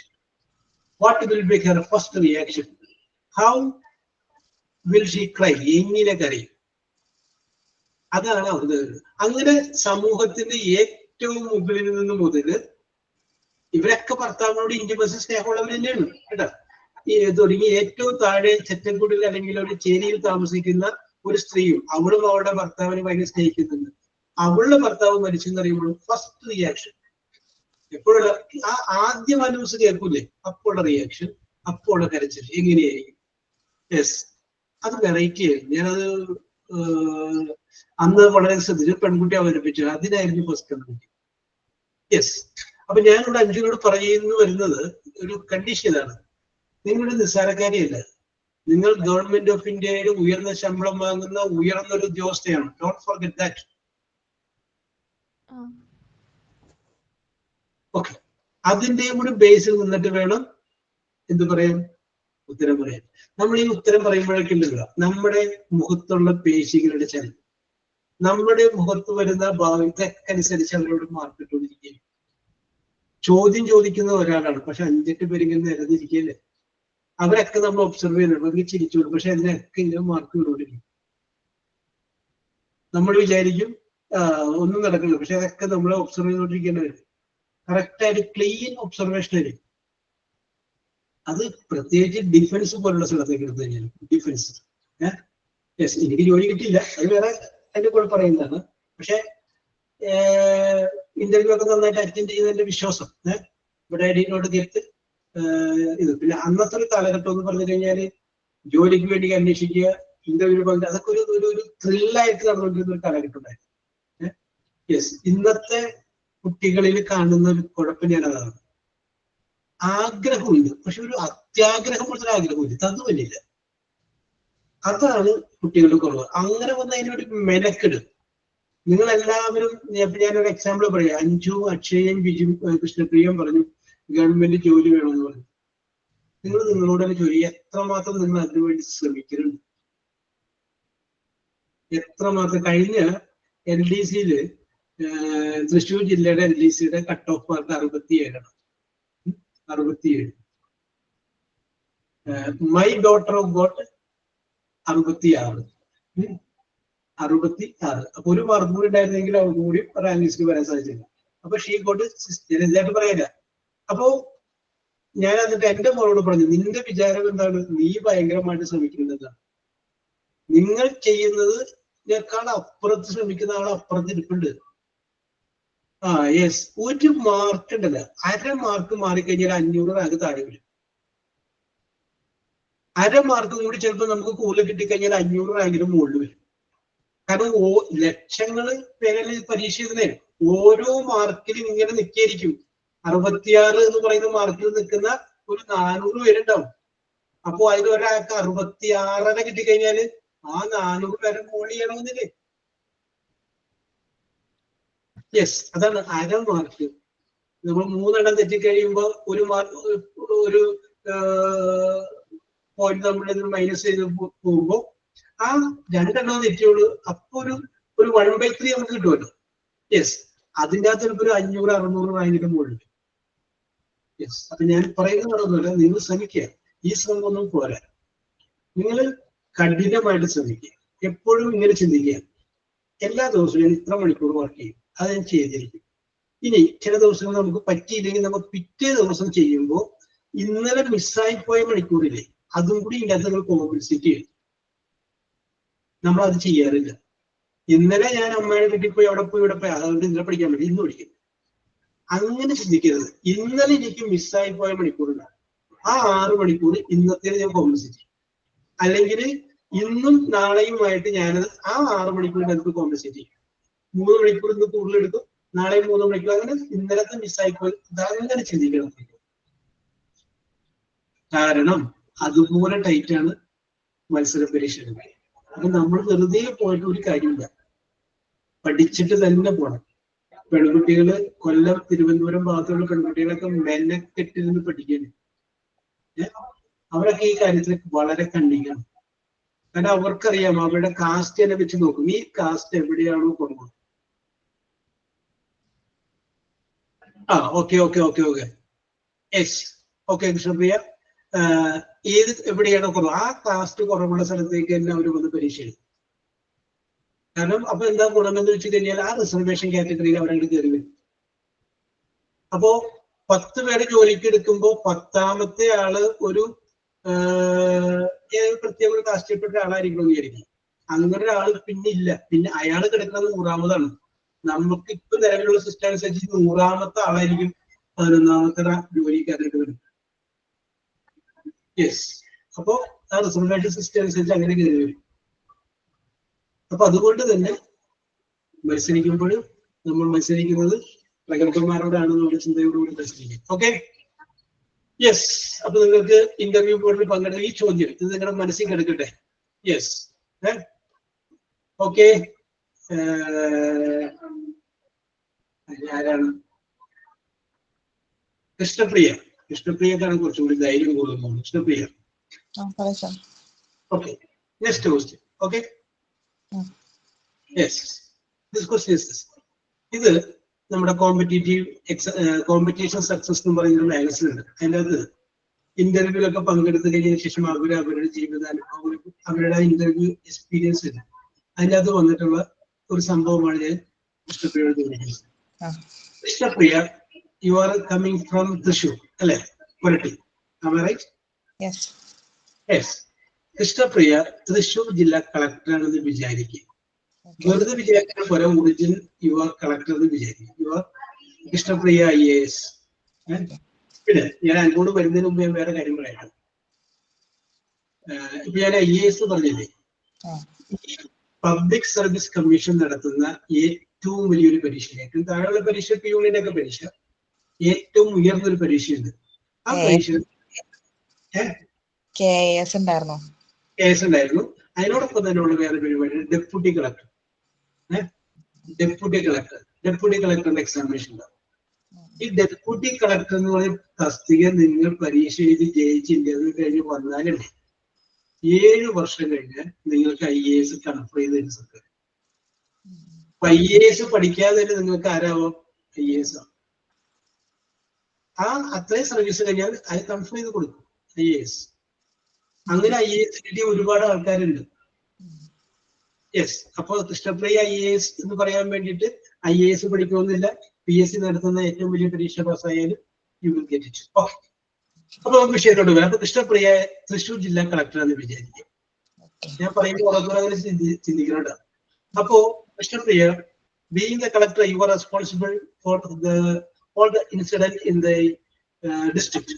what will be her first reaction, how will she cry, എങ്ങനെ കരയും, അതാണ് അത്. അങ്ങനെ സമൂഹത്തിന്റെ ഏറ്റവും മുകളിൽ നിന്ന് മുതല് ഇവരൊക്കെ ഭർത്താവിനോട് ഇന്റിമസി സ്നേഹമുള്ളവർ തന്നെയാണ് കേട്ടോ. തുടങ്ങി ഏറ്റവും താഴെ ചെറ്റൻകുടിൽ അല്ലെങ്കിൽ ഒരു ചേരിയിൽ താമസിക്കുന്ന ഒരു സ്ത്രീയും അവളും അവളുടെ ഭർത്താവിനെ ഭയങ്കര സ്നേഹിക്കുന്നുണ്ട്. അവളുടെ ഭർത്താവ് മരിച്ചെന്ന് അറിയുമ്പോഴും ഫസ്റ്റ് റിയാക്ഷൻ എപ്പോഴുള്ള ആ ആദ്യം ആ ന്യൂസ് കേൾക്കൂലേ, അപ്പോഴുള്ള റിയാക്ഷൻ, അപ്പോഴുള്ള കരച്ചിൽ എങ്ങനെയായിരിക്കും? യെസ്, അത് വെറൈറ്റി ആയിരുന്നു. ഞാനത് അന്ന് വളരെ ശ്രദ്ധിച്ചു. പെൺകുട്ടി അവതരിപ്പിച്ചു, അതിനായിരുന്നു ഫസ്റ്റ് പെൺകുട്ടി. യെസ്, അപ്പൊ ഞാനിവിടെ അഞ്ജുനോട് പറയുന്നു വരുന്നത് ഒരു കണ്ടീഷൻ ഇതാണ്. നിങ്ങളുടെ നിസ്സാരക്കാരിയല്ല, നിങ്ങൾ ഗവൺമെന്റ് ഓഫ് ഇന്ത്യയുടെ ഉയർന്ന ശമ്പളം വാങ്ങുന്ന ഉയർന്ന ഒരു ഉദ്യോഗസ്ഥയാണ്. Don't forget that. ഓക്കെ, അതിന്റെയും കൂടി ബേസിൽ നിന്നിട്ട് വേണം എന്ത് പറയാൻ, ഉത്തരം പറയാൻ. നമ്മൾ ഈ ഉത്തരം പറയുമ്പോഴേക്കുണ്ടല്ലോ നമ്മുടെ മുഖത്തുള്ള പേശികളുടെ ചലനം, നമ്മുടെ മുഖത്ത് വരുന്ന ഭാവത്തൊക്കെ അനുസരിച്ച് അവരോട് മാർക്ക് ഇട്ടുകൊണ്ടിരിക്കുകയാണ്. ചോദ്യം ചോദിക്കുന്ന ഒരാളാണ്, പക്ഷെ 5-8 പേരിങ്ങനെ നിരന്നിരിക്കുകയല്ലേ. അവരൊക്കെ നമ്മൾ ഒബ്സർവ് ചെയ്യുന്നുണ്ട്, അവർക്ക് ചിരിച്ചോടും, പക്ഷെ അതിനൊക്കെ ഇങ്ങനെ മാർക്ക് ഇട്ടുകൊണ്ടിരിക്കും. നമ്മൾ വിചാരിക്കും ഒന്നും നടക്കില്ല, പക്ഷെ അതൊക്കെ നമ്മൾ ഒബ്സർവ് ചെയ്തുകൊണ്ടിരിക്കേണ്ടവര്. കറക്റ്റായിട്ട് ക്ലീൻ ഒബ്സർവേഷൻ ആയിരിക്കും. അത് പ്രത്യേകിച്ച് ഡിഫൻസ് പോലുള്ള സ്ഥലത്തേക്ക് എടുത്തു കഴിഞ്ഞാൽ ഡിഫൻസ്. യെസ്, എനിക്ക് ജോലി കിട്ടിയില്ല, അത് വേറെ അതിന്റെ കൂടെ പറയുന്നതാണ്. പക്ഷെ ഇന്റർവ്യൂ ഒക്കെ നന്നായിട്ട് അറ്റൻഡ് ചെയ്യുന്നതിന്റെ വിശ്വാസം ഇവിടെ ഐഡിയോട് തീർത്ത് ഇത്. പിന്നെ അന്നത്തെ ഒരു കാലഘട്ടം എന്ന് പറഞ്ഞു കഴിഞ്ഞാല് ജോലിക്ക് വേണ്ടി അന്വേഷിക്കുക, ഇന്റർവ്യൂ പങ്ക്, അതൊക്കെ ഒരു ത്രില്ലായിട്ട് നടന്നുകൊണ്ടിരുന്ന ഒരു കാലഘട്ടം ഉണ്ടായിരുന്നു. യെസ്, ഇന്നത്തെ കുട്ടികളിൽ കാണുന്ന ഒരു കുഴപ്പം ഞാൻ അതാണ്. ആഗ്രഹമുണ്ട്, പക്ഷെ ഒരു അത്യാഗ്രഹം പോലത്തെ ആഗ്രഹമില്ല, തതുവല്ലില്ല. അതാണ് കുട്ടികളുടെ കുറവ്. അങ്ങനെ വന്ന് അതിനൊരു മെനക്കെട്. നിങ്ങൾ എല്ലാവരും, ഞാനൊരു എക്സാമ്പിൾ പറയാം. അഞ്ജു, അക്ഷയൻ, ബിജു, കൃഷ്ണപ്രിയം പറഞ്ഞു ഗവൺമെന്റ് ജോലി വേണമെന്ന് പറഞ്ഞു. നിങ്ങളോട് തന്നെ ചോദിക്കുക, എത്രമാത്രം നിങ്ങൾ അതിനുവേണ്ടി ശ്രമിക്കുന്നുണ്ട്, എത്രമാത്രം. കഴിഞ്ഞ LDCയില് തൃശ്ശൂർ ജില്ലയുടെ LDCയുടെ cut off mark 67. My daughter of got 66. അപ്പൊ ഒരു മാർക്ക് കൂടി ഉണ്ടായിരുന്നെങ്കിൽ അവർക്ക് കൂടി റാങ്ക് ലിസ്റ്റിൽ വരാൻ സാധിച്ചില്ല. അപ്പൊ ഷീ ഗോട്ട് 60. എന്തായിട്ട് പറയില്ല. അപ്പോ ഞാൻ എന്നിട്ട് എന്റെ മോളോട് പറഞ്ഞു, നിന്റെ വിചാരം എന്താണ്? നീ ഭയങ്കരമായിട്ട് ശ്രമിക്കുന്നതാണ്. നിങ്ങൾ ചെയ്യുന്നതിനേക്കാൾ അപ്പുറത്ത് ശ്രമിക്കുന്ന ആൾ അപ്പുറത്ത് ഇരിപ്പുണ്ട്. യെസ്, ഒരു മാർക്ക് ഉണ്ടല്ലോ, 1/2 മാർക്ക് മാറിക്കഴിഞ്ഞാൽ 500 റാങ്ക് താഴെ വരും. 1/2 മാർക്ക് കൂടി ചിലപ്പോൾ നമുക്ക് കൂടുതൽ കിട്ടിക്കഴിഞ്ഞാൽ 500 റാങ്കിന് മുകളിൽ വരും. കാരണം ലക്ഷങ്ങള് പേരല് പരീക്ഷ എഴുതുന്നേ, ഓരോ മാർക്കിലും ഇങ്ങനെ നിൽക്കായിരിക്കും. 66 എന്ന് പറയുന്ന മാർക്കിൽ നിൽക്കുന്ന ഒരു 400 പേരുണ്ടാവും. അപ്പൊ അതിൽ ഒരാൾക്ക് 66 കിട്ടിക്കഴിഞ്ഞാല് ആ 400 പേരെ മോളി ചെയ്യണമെന്നില്ലേ? യെസ്, അതാണ് 1/2 മാർക്ക്. നമ്മൾ 3 എണ്ണം തെറ്റിക്കഴിയുമ്പോൾ ഒരു പോയിന്റ് നമ്മൾ മൈനസ് ചെയ്ത് പോകുമ്പോൾ ആ 2 എണ്ണം തെറ്റിയുള്ളൂ. അപ്പൊ ഒരു 1/3 നമുക്ക് കിട്ടുമല്ലോ. യെസ്, അതിൻ്റെ അകത്ത് ചിലപ്പോൾ ഒരു 500-600 റാങ്കിന്റെ മുകളിൽ. യെസ്, അപ്പൊ ഞാൻ പറയുന്നത് പറഞ്ഞല്ല, നിങ്ങൾ ശ്രമിക്കുക. ഈ ശ്രമം ഒന്നും പോരാ, നിങ്ങൾ കഠിനമായിട്ട് ശ്രമിക്കുക. എപ്പോഴും ഇങ്ങനെ ചിന്തിക്കുക, എല്ലാ ദിവസവും ഞാൻ ഇത്ര മണിക്കൂർ വർക്ക് ചെയ്യും, അത് ഞാൻ ചെയ്തിരിക്കും. ഇനി ചില ദിവസങ്ങൾ നമുക്ക് പറ്റിയില്ലെങ്കിൽ നമ്മൾ പിറ്റേ ദിവസം ചെയ്യുമ്പോൾ ഇന്നലെ മിസ്സായി പോയ മണിക്കൂറില്ലേ, അതും കൂടി ഇതിനകത്ത് നിങ്ങൾ കോമ്പൻസേറ്റ് ചെയ്യും. നമ്മളത് ചെയ്യാറില്ല. ഇന്നലെ ഞാൻ അമ്മയുടെ വീട്ടിൽ പോയി അവിടെ പോയി ഇവിടെ പോയി അതുകൊണ്ട് ഇന്നലെ പഠിക്കാൻ പറ്റും, ഇന്ന് പഠിക്കും. അങ്ങനെ ചിന്തിക്കരുത്. ഇന്നലെ എനിക്ക് മിസ്സായി പോയ മണിക്കൂറുണ്ടാകും, ആ 6 മണിക്കൂർ ഇന്നത്തെ ഞാൻ കോമ്പൻസേറ്റ് ചെയ്യും. അല്ലെങ്കിൽ ഇന്നും നാളെയുമായിട്ട് ഞാനത് ആ 6 മണിക്കൂറിന് എനിക്ക് കോമ്പൻസേറ്റ് ചെയ്യും. 3 മണിക്കൂർ ഇന്ന് കൂടുതൽ എടുക്കും, നാളെ 3 മണിക്കൂർ, അങ്ങനെ ഇന്നലത്തെ മിസ്സായിപ്പോയി അതങ്ങനെ ചിന്തിക്കണം. കാരണം അതുപോലെ ടൈറ്റാണ് മത്സര പരീക്ഷകൾ. അപ്പൊ നമ്മൾ വെറുതെ പോയിട്ട് ഒരു കാര്യമില്ല, പഠിച്ചിട്ട് തന്നെ പോകണം. പെൺകുട്ടികള് കൊല്ലം, തിരുവനന്തപുരം ഭാഗത്തുള്ള പെൺകുട്ടികളൊക്കെ മെനക്കെട്ടിരുന്ന് പഠിക്കണം. അവരൊക്കെ ഈ കാര്യത്തിൽ വളരെ കണ്ണിക്കണം. കാരണം അവർക്കറിയാം അവരുടെ കാസ്റ്റ് തന്നെ വെച്ച് നോക്കും, ഈ കാസ്റ്റ് എവിടെയാണോ കുറവ്. ഓക്കെ യെസ്, ഓക്കെ കൃഷ്ണപ്രിയ, എവിടെയാണോ കുറവ് ആ കാസ്റ്റ് കുറവുള്ള സ്ഥലത്തേക്ക് തന്നെ അവർ വന്ന് പരീക്ഷ എഴുതും. കാരണം അപ്പൊ എന്താ ഗുണമെന്ന് വെച്ച് കഴിഞ്ഞാൽ ആ റിസർവേഷൻ കാറ്റഗറിയിൽ അവരങ്ങോട്ട് കയറി വരും. അപ്പോ 10 പേരെ ജോലിക്ക് എടുക്കുമ്പോൾ 10ാമത്തെ ആള് ഒരു പ്രത്യേക ഒരു കാസ്റ്റപ്പെട്ട ആളായിരിക്കണം എന്ന് വിചാരിക്കും. അങ്ങനെ ഒരാൾ പിന്നെ ഇല്ല, പിന്നെ അയാൾ കിടക്കുന്നത് 100ാമതാണ്. നമുക്ക് ഇപ്പൊ നിലവിലുള്ള സിസ്റ്റം അനുസരിച്ച് 100ാമത്തെ ആളായിരിക്കും 11ാമത്തെ ജോലിക്കാരായിട്ട് വരും. യെസ്, അപ്പോ ആ റിസർവേഷൻ സിസ്റ്റം അനുസരിച്ച് അങ്ങനെ കയറി വരും. അപ്പൊ അതുകൊണ്ട് തന്നെ മത്സരിക്കുമ്പോൾ നമ്മൾ മത്സരിക്കുന്നത് പ്രഗത്ഭന്മാരോടാണെന്നുള്ള ചിന്തയോടുകൂടി മത്സരിക്കും. Okay, yes. അപ്പൊ നിങ്ങൾക്ക് ഇന്റർവ്യൂ ബോർഡിൽ പങ്കെടുത്ത ഈ ചോദ്യം ഇത് നിങ്ങളുടെ മനസ്സിൽ കിടക്കട്ടെ. Yes, okay. ആരാണ്? കൃഷ്ണപ്രിയക്കാണ് കുറച്ചുകൂടി ധൈര്യം കൂടുതൽ. Krishnapriya, okay. Next question. Okay, yes, this question is this. ഇത് നമ്മുടെ കോമ്പറ്റീഷൻ സക്സസ് എന്ന് പറയുന്ന മാഗസിൻ ഉണ്ട്. അതിൻ്റെ അത് ഇന്റർവ്യൂലൊക്കെ പങ്കെടുത്ത് കഴിഞ്ഞതിന് ശേഷം അവരുടെ ജീവിതാനുഭവം, അവരുടെ ഇന്റർവ്യൂ എക്സ്പീരിയൻസ് ഉണ്ട്. അതിൻ്റെ അത് വന്നിട്ടുള്ള ഒരു സംഭവമാണ് ഞാൻ കൃഷ്ണപ്രിയോട് ചോദിക്കുന്നത്. Krishnapriya, you are coming from Thrissur അല്ലെ? കൊരട്ടി, റൈറ്റ്? യെസ്. കൃഷ്ണപ്രിയ തൃശൂർ ജില്ലാ കളക്ടറാണെന്ന് വിചാരിക്കുക. വെറുതെ വിചാരിക്കാൻ പോലെ ഒറിജിനൽ യു ആർ കളക്ടർ എന്ന് വിചാരിക്കും. You are Krishnapriya IAS. പിന്നെ ഞാൻ അങ്ങോട്ട് വരുന്നതിന് മുമ്പ് ഞാൻ വേറെ കാര്യം പറയാം. ഇപ്പൊ ഞാൻ IAS പറഞ്ഞില്ലേ, പബ്ലിക് സർവീസ് കമ്മീഷൻ നടത്തുന്ന ഏറ്റവും വലിയൊരു പരീക്ഷ, ഏറ്റവും താഴെയുള്ള പരീക്ഷ പിയൂണിന്റെ ഒക്കെ പരീക്ഷ, ഏറ്റവും ഉയർന്നൊരു പരീക്ഷയുണ്ട്. ആ പരീക്ഷ KS ഉണ്ടായിരുന്നു. അതിനോടൊപ്പം തന്നെയുള്ള വേറെ പരിപാടി ഡെപ്യൂട്ടി കളക്ടർ. ഡെപ്യൂട്ടി കളക്ടറിന്റെ എക്സാമിനേഷൻ ഉണ്ടാവും. ഈ ഡെപ്യൂട്ടി കളക്ടർ എന്ന് പറയുന്ന തസ്തിക നിങ്ങൾ പരീക്ഷ എഴുതി ജയിച്ച് ഇന്റർവ്യൂ കഴിഞ്ഞ് വന്നാലല്ലേ 7 വർഷം കഴിഞ്ഞ് നിങ്ങൾക്ക് IAS കൺഫർ ചെയ്ത് തരുന്ന സർക്കാർ. അപ്പൊ IAS പഠിക്കാതെ തന്നെ നിങ്ങൾക്ക് ആരാവാം? IAS ആവും. ആ അത്രയും സർവീസ് കഴിഞ്ഞാൽ അത് കൺഫർ ചെയ്ത് കൊടുക്കും IAS. അങ്ങനെ IAS കിട്ടിയ ഒരുപാട് ആൾക്കാരുണ്ട്. യെസ്. അപ്പോൾ കൃഷ്ണപ്രിയ IAS എന്ന് പറയാൻ വേണ്ടിയിട്ട് IAS പഠിക്കണമെന്നില്ല, PSC നടത്തുന്ന ഏറ്റവും വലിയ പരീക്ഷ പാസ്സായാലും you will get it. Okay, അപ്പൊ നമുക്ക് വിഷയത്തോട് വരാം. അപ്പൊ കൃഷ്ണപ്രിയ തൃശൂർ ജില്ലാ കളക്ടർ എന്ന് വിചാരിക്കും. ഞാൻ പറയുമ്പോൾ ഉറപ്പുറങ്ങനെ ചിന്തിക്കുന്നുണ്ട്. അപ്പോ Krishnapriya, being the collector, you are responsible for all the incident in the district.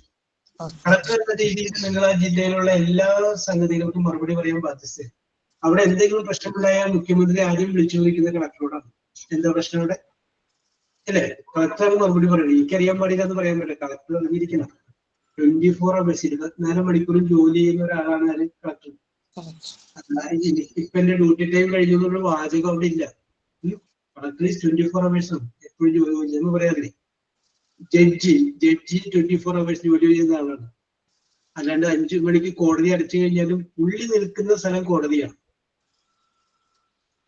Collector എന്ന രീതിയിൽ നിങ്ങൾ ആ ജില്ലയിലുള്ള എല്ലാ സംഗതികൾക്കും മറുപടി പറയാൻ ബാധ്യസ്ഥ. അവിടെ എന്തെങ്കിലും പ്രശ്നമുണ്ടായാൽ മുഖ്യമന്ത്രി ആദ്യം വിളിച്ചു ചോദിക്കുന്ന കളക്ടറോടാണ്. എന്താ പ്രശ്നം അവിടെ അല്ലേ? കളക്ടർ മറുപടി പറയണം. എനിക്കറിയാൻ പാടില്ല എന്ന് പറയാൻ പറ്റില്ല. കളക്ടർ അറിഞ്ഞിരിക്കണം. 24 hours 24 മണിക്കൂറും ജോലി ചെയ്യുന്ന ഒരാളാണ് ആര്? കളക്ടർ. ഇപ്പൊ എന്റെ ഡ്യൂട്ടി ടൈം കഴിഞ്ഞു എന്നുള്ള വാചകം അവിടെ ഇല്ല. കളക്ടർ 24 hours എപ്പോഴും ജോലി എന്ന് പറയാറില്ലേ? ജഡ്ജി 24 hours ജോലി ചെയ്യുന്ന ആളാണ്. അല്ലാണ്ട് 5 മണിക്ക് കോടതി അടച്ചു കഴിഞ്ഞാലും പുള്ളി നിൽക്കുന്ന സ്ഥലം കോടതിയാണ്.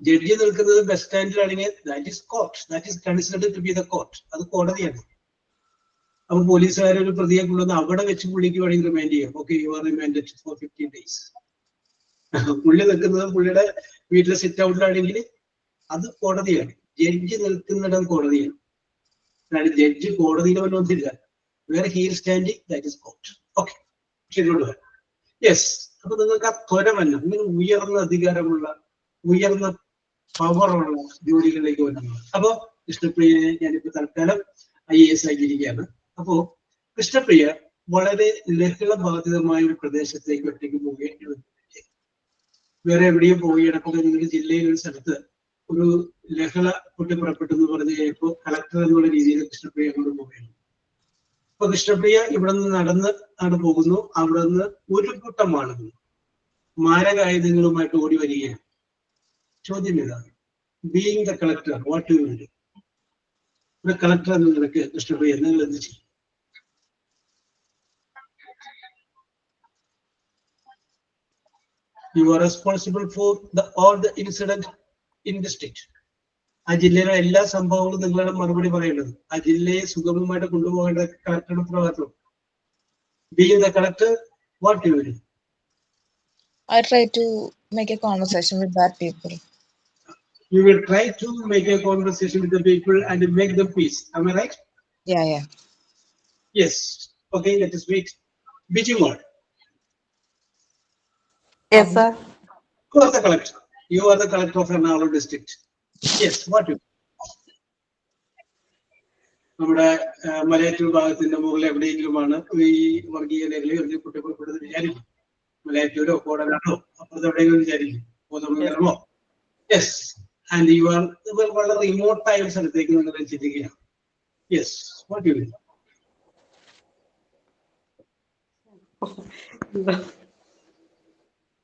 ജഡ്ജി നിൽക്കുന്നത് ബസ് സ്റ്റാൻഡിലാണെങ്കിൽ that is court, that is considered to be the court, അത് കോടതിയാണ്. അപ്പൊ പോലീസുകാരൊരു പ്രതിയെ കൊണ്ടുവന്ന് അവിടെ വെച്ച് പുള്ളിക്ക് വേണമെങ്കിൽ റിമാൻഡ് ചെയ്യാം. Okay, you are remanded for 15 days. പുള്ളി നിൽക്കുന്നത് പുള്ളിയുടെ വീട്ടിലെ സിറ്റ് ഔട്ടിലാണെങ്കിൽ അത് കോടതിയാണ്. ജഡ്ജി നിൽക്കുന്നിടം കോടതിയാണ്. അതായത് ജഡ്ജി കോടതിയിൽ വന്നില്ല, വേറെ ഹീൽ standing, that is court. Okay, ശരിയോട് വരാം. യെസ്, അപ്പൊ നിങ്ങൾക്ക് ആ ത്വരമല്ല, നിങ്ങൾ ഉയർന്ന അധികാരമുള്ള, ഉയർന്ന പവറുള്ള ജോലികളിലേക്ക് വരുന്നത്. അപ്പോ കൃഷ്ണപ്രിയനെ ഞാനിപ്പോ തൽക്കാലം IAS ആക്കിയിരിക്കുകയാണ്. അപ്പോ കൃഷ്ണപ്രിയ വളരെ ലഹള ബാധിതമായ ഒരു പ്രദേശത്തേക്ക് ഒറ്റയ്ക്ക് പോവുകയാണ്. വേറെ എവിടെയും പോയി ഇടയ്ക്കൊക്കെ നിങ്ങളുടെ ജില്ലയിൽ ഒരു സ്ഥലത്ത് ഒരു ലഹള പൊട്ടി പുറപ്പെട്ടു എന്ന് പറഞ്ഞു കഴിഞ്ഞപ്പോൾ കളക്ടർ എന്നുള്ള രീതിയിൽ കൃഷ്ണപ്രിയ അങ്ങോട്ട് പോവുകയാണ്. അപ്പൊ കൃഷ്ണപ്രിയ ഇവിടെ നിന്ന് നടന്ന് പോകുന്നു. അവിടെ നിന്ന് ഒരു കൂട്ടം ആളുകൾ മാരകായുധങ്ങളുമായിട്ട് ഓടി വരികയാണ്. ചോദ്യം ഇതാണ്, being the collector, what you will do? ഒരു കളക്ടർ എന്ന നിലക്ക് കൃഷ്ണപ്രിയ നിങ്ങൾ എന്ത് ചെയ്യും? You are responsible for all the incident in the state. ആ ജില്ലയിലെ എല്ലാ സംഭവങ്ങളും നിങ്ങളാണ് മറുപടി പറയേണ്ടത്. ആ ജില്ലയെ സുഗമമായിട്ട് കൊണ്ടുപോകേണ്ട കളക്ടറുടെ ഉത്തരവാദിത്വം. Being the collector, what do you do? I try to make a conversation with that people. You will try to make a conversation with the people and make them peace. Am I right? Yeah. Yes. Okay, let us wait. Bijimol. Yes, sir. Who are the collector? You are the collector of Ernakulam district. Yes, what do you? നമ്മുടെ മലയാറ്റൂർ ഭാഗത്തിന്റെ മുകളിൽ എവിടെയെങ്കിലുമാണ് ഈ വർഗീയ ലഹളയിൽ പൊട്ടിപ്പുറപ്പെടുന്നത് വിചാരിക്കും. മലയാറ്റൂരോ കോടനാടോ അപ്പുറത്ത് എവിടെയെങ്കിലും വിചാരിക്കും, കോതമംഗലമോ. യെസ്, ആൻഡ് യു ആർ വളരെ റിമോട്ടായ ഒരു സ്ഥലത്തേക്ക് നിങ്ങൾ ചിന്തിക്കുകയാണ്. Yes, what you will?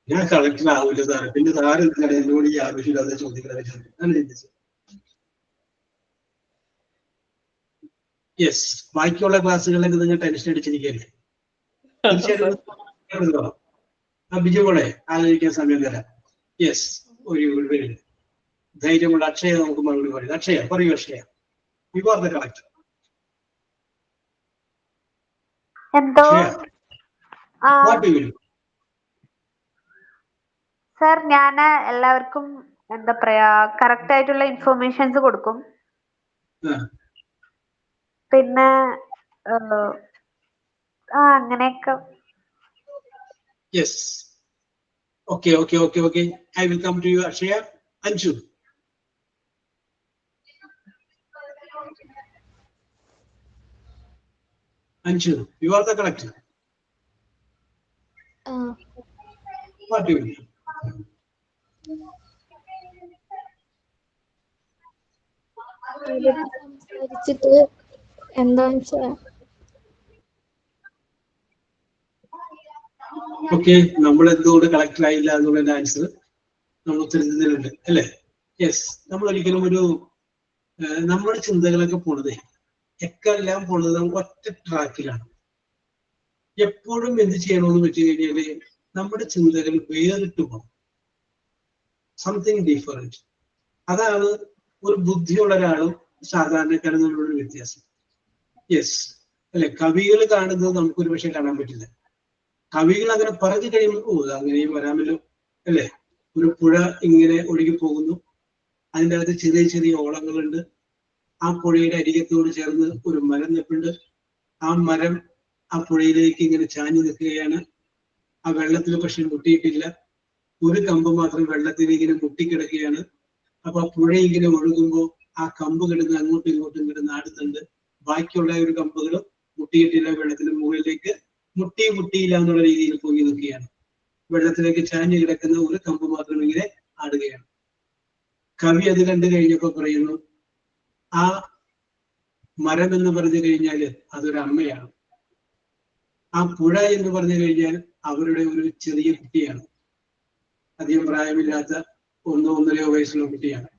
ഞാൻ കളക്ടർ ആവില്ല സാറ്, പിന്നെ സാറ് എന്തിനാണ് എന്നോട് ഈ ആവശ്യമില്ലാതെ ചോദിക്കുന്നത്? ചിന്തിച്ചത്. യെസ്, ബാക്കിയുള്ള ക്ലാസ്സുകളിലേക്ക് നിങ്ങൾ ടെൻഷൻ അടിച്ചിരിക്കല്ലേ? തീർച്ചയായിട്ടും ആ ബിജുമോളെ ആലോചിക്കാൻ സമയം തരാം. യെസ്, ഒരു പേര് ധൈര്യമുള്ള അക്ഷയ നമുക്ക് മറുപടി പറയും. അക്ഷയ പറയൂ. Akshaya, U are the collector. What you will? Sir, ഞാൻ എല്ലാവർക്കും എന്താ പറയാ കറക്റ്റ് ആയിട്ടുള്ള ഇൻഫർമേഷൻസ് കൊടുക്കും. പിന്നെ അങ്ങനെയൊക്കെ. Yes. Okay. I will come to you, Ashaya. Anju. Anju, you are the collector. What do you do? സംസാരിച്ചിട്ട് എന്താന്ന് വെച്ചാ ഓക്കെ, നമ്മൾ എന്തുകൊണ്ട് കളക്ടർ ആയില്ല എന്നുള്ള ആൻസർ നമ്മൾ ഉത്തരത്തിലുണ്ട് അല്ലേ? യെസ്, നമ്മൾ ഒരിക്കലും നമ്മുടെ ചിന്തകളൊക്കെ പോണതേ എല്ലാം പോണത് ഒറ്റ ട്രാക്കിലാണ്. എപ്പോഴും എന്ത് ചെയ്യണമെന്ന് വെച്ച് കഴിഞ്ഞാല് നമ്മുടെ ചിന്തകൾ വേറിട്ട് പോകണം, സംതിങ് ഡിഫറൻറ്റ്. അതാണ് ഒരു ബുദ്ധിയുള്ള ഒരാളും സാധാരണക്കാരും തമ്മിലുള്ള വ്യത്യാസം. യെസ് അല്ലെ? കവികൾ കാണുന്നത് നമുക്കൊരു പക്ഷെ കാണാൻ പറ്റില്ല. കവികൾ അങ്ങനെ പറഞ്ഞു കഴിയുമ്പോൾ അങ്ങനെയും വരാമല്ലോ അല്ലെ? ഒരു പുഴ ഇങ്ങനെ ഒഴുകി പോകുന്നു, അതിൻ്റെ അകത്ത് ചെറിയ ചെറിയ ഓളങ്ങളുണ്ട്. ആ പുഴയുടെ അരികത്തോട് ചേർന്ന് ഒരു മരം നിൽപ്പുണ്ട്. ആ മരം ആ പുഴയിലേക്ക് ഇങ്ങനെ ചാഞ്ഞു നിൽക്കുകയാണ്. ആ വെള്ളത്തിൽ പക്ഷെ മുട്ടിയിട്ടില്ല, ഒരു കമ്പ് മാത്രം വെള്ളത്തിൽ ഇങ്ങനെ മുട്ടിക്കിടക്കുകയാണ്. അപ്പൊ ആ പുഴ ഇങ്ങനെ ഒഴുകുമ്പോൾ ആ കമ്പ് കിടന്ന് അങ്ങോട്ടും ഇങ്ങോട്ടും കിടന്ന് ആടുന്നുണ്ട്. ബാക്കിയുള്ള ഒരു കമ്പുകളും മുട്ടിയിട്ടില്ല, വെള്ളത്തിന് മുകളിലേക്ക് മുട്ടിയില്ല എന്നുള്ള രീതിയിൽ പോയി നിൽക്കുകയാണ്. വെള്ളത്തിലേക്ക് ചാഞ്ഞു കിടക്കുന്ന ഒരു കമ്പ് മാത്രം ഇങ്ങനെ ആടുകയാണ്. കവി അത് കണ്ടു കഴിഞ്ഞപ്പോ പറയുന്നു, ആ മരം എന്ന് പറഞ്ഞു കഴിഞ്ഞാൽ അതൊരു അമ്മയാണ്. ആ പുഴ എന്ന് പറഞ്ഞു കഴിഞ്ഞാൽ അവരുടെ ഒരു ചെറിയ കുട്ടിയാണ്, അധികം പ്രായമില്ലാത്ത 1-1.5 വയസ്സുള്ള കുട്ടിയാണ്.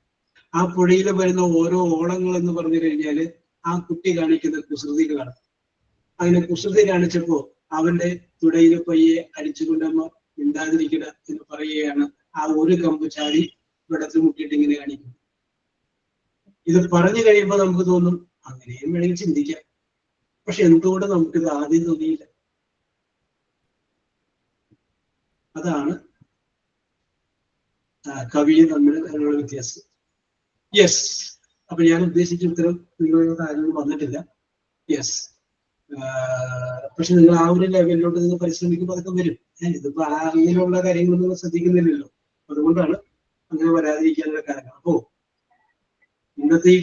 ആ പുഴയിൽ വരുന്ന ഓരോ ഓളങ്ങൾ എന്ന് പറഞ്ഞു കഴിഞ്ഞാല് ആ കുട്ടി കാണിക്കുന്ന കുസൃതികളാണ്. അങ്ങനെ കുസൃതി കാണിച്ചപ്പോ അവന്റെ തുടയിൽ പയ്യെ അടിച്ചുകൊണ്ടമ്മ മിണ്ടാതിരിക്കുക എന്ന് പറയുകയാണ്. ആ ഒരു കമ്പ് ചാടി വെള്ളത്തിൽ മുട്ടിയിട്ട് ഇങ്ങനെ കാണിക്കും. ഇത് പറഞ്ഞു കഴിയുമ്പോൾ നമുക്ക് തോന്നും അങ്ങനെയും വേണമെങ്കിൽ ചിന്തിക്കാം. പക്ഷെ എന്തുകൊണ്ട് നമുക്കിത് ആദ്യം തോന്നിയില്ല? അതാണ് കവിയും തമ്മിൽ അതിനുള്ള വ്യത്യാസം. യെസ്, അപ്പൊ ഞാൻ ഉദ്ദേശിച്ച ഉത്തരം നിങ്ങളുടെ ആരും വന്നിട്ടില്ല. യെസ്, പക്ഷെ നിങ്ങൾ ആ ഒരു ലെവലിലോട്ട് നിങ്ങൾ പരിശ്രമിക്കുമ്പോൾ അതൊക്കെ വരും. ഇതിപ്പോ അങ്ങനെയുള്ള കാര്യങ്ങളൊന്നും ശ്രദ്ധിക്കുന്നില്ലല്ലോ. അതുകൊണ്ടാണ് അങ്ങനെ വരാതിരിക്കാനുള്ള കാരണം. അപ്പോ ഇന്നത്തെ ഈ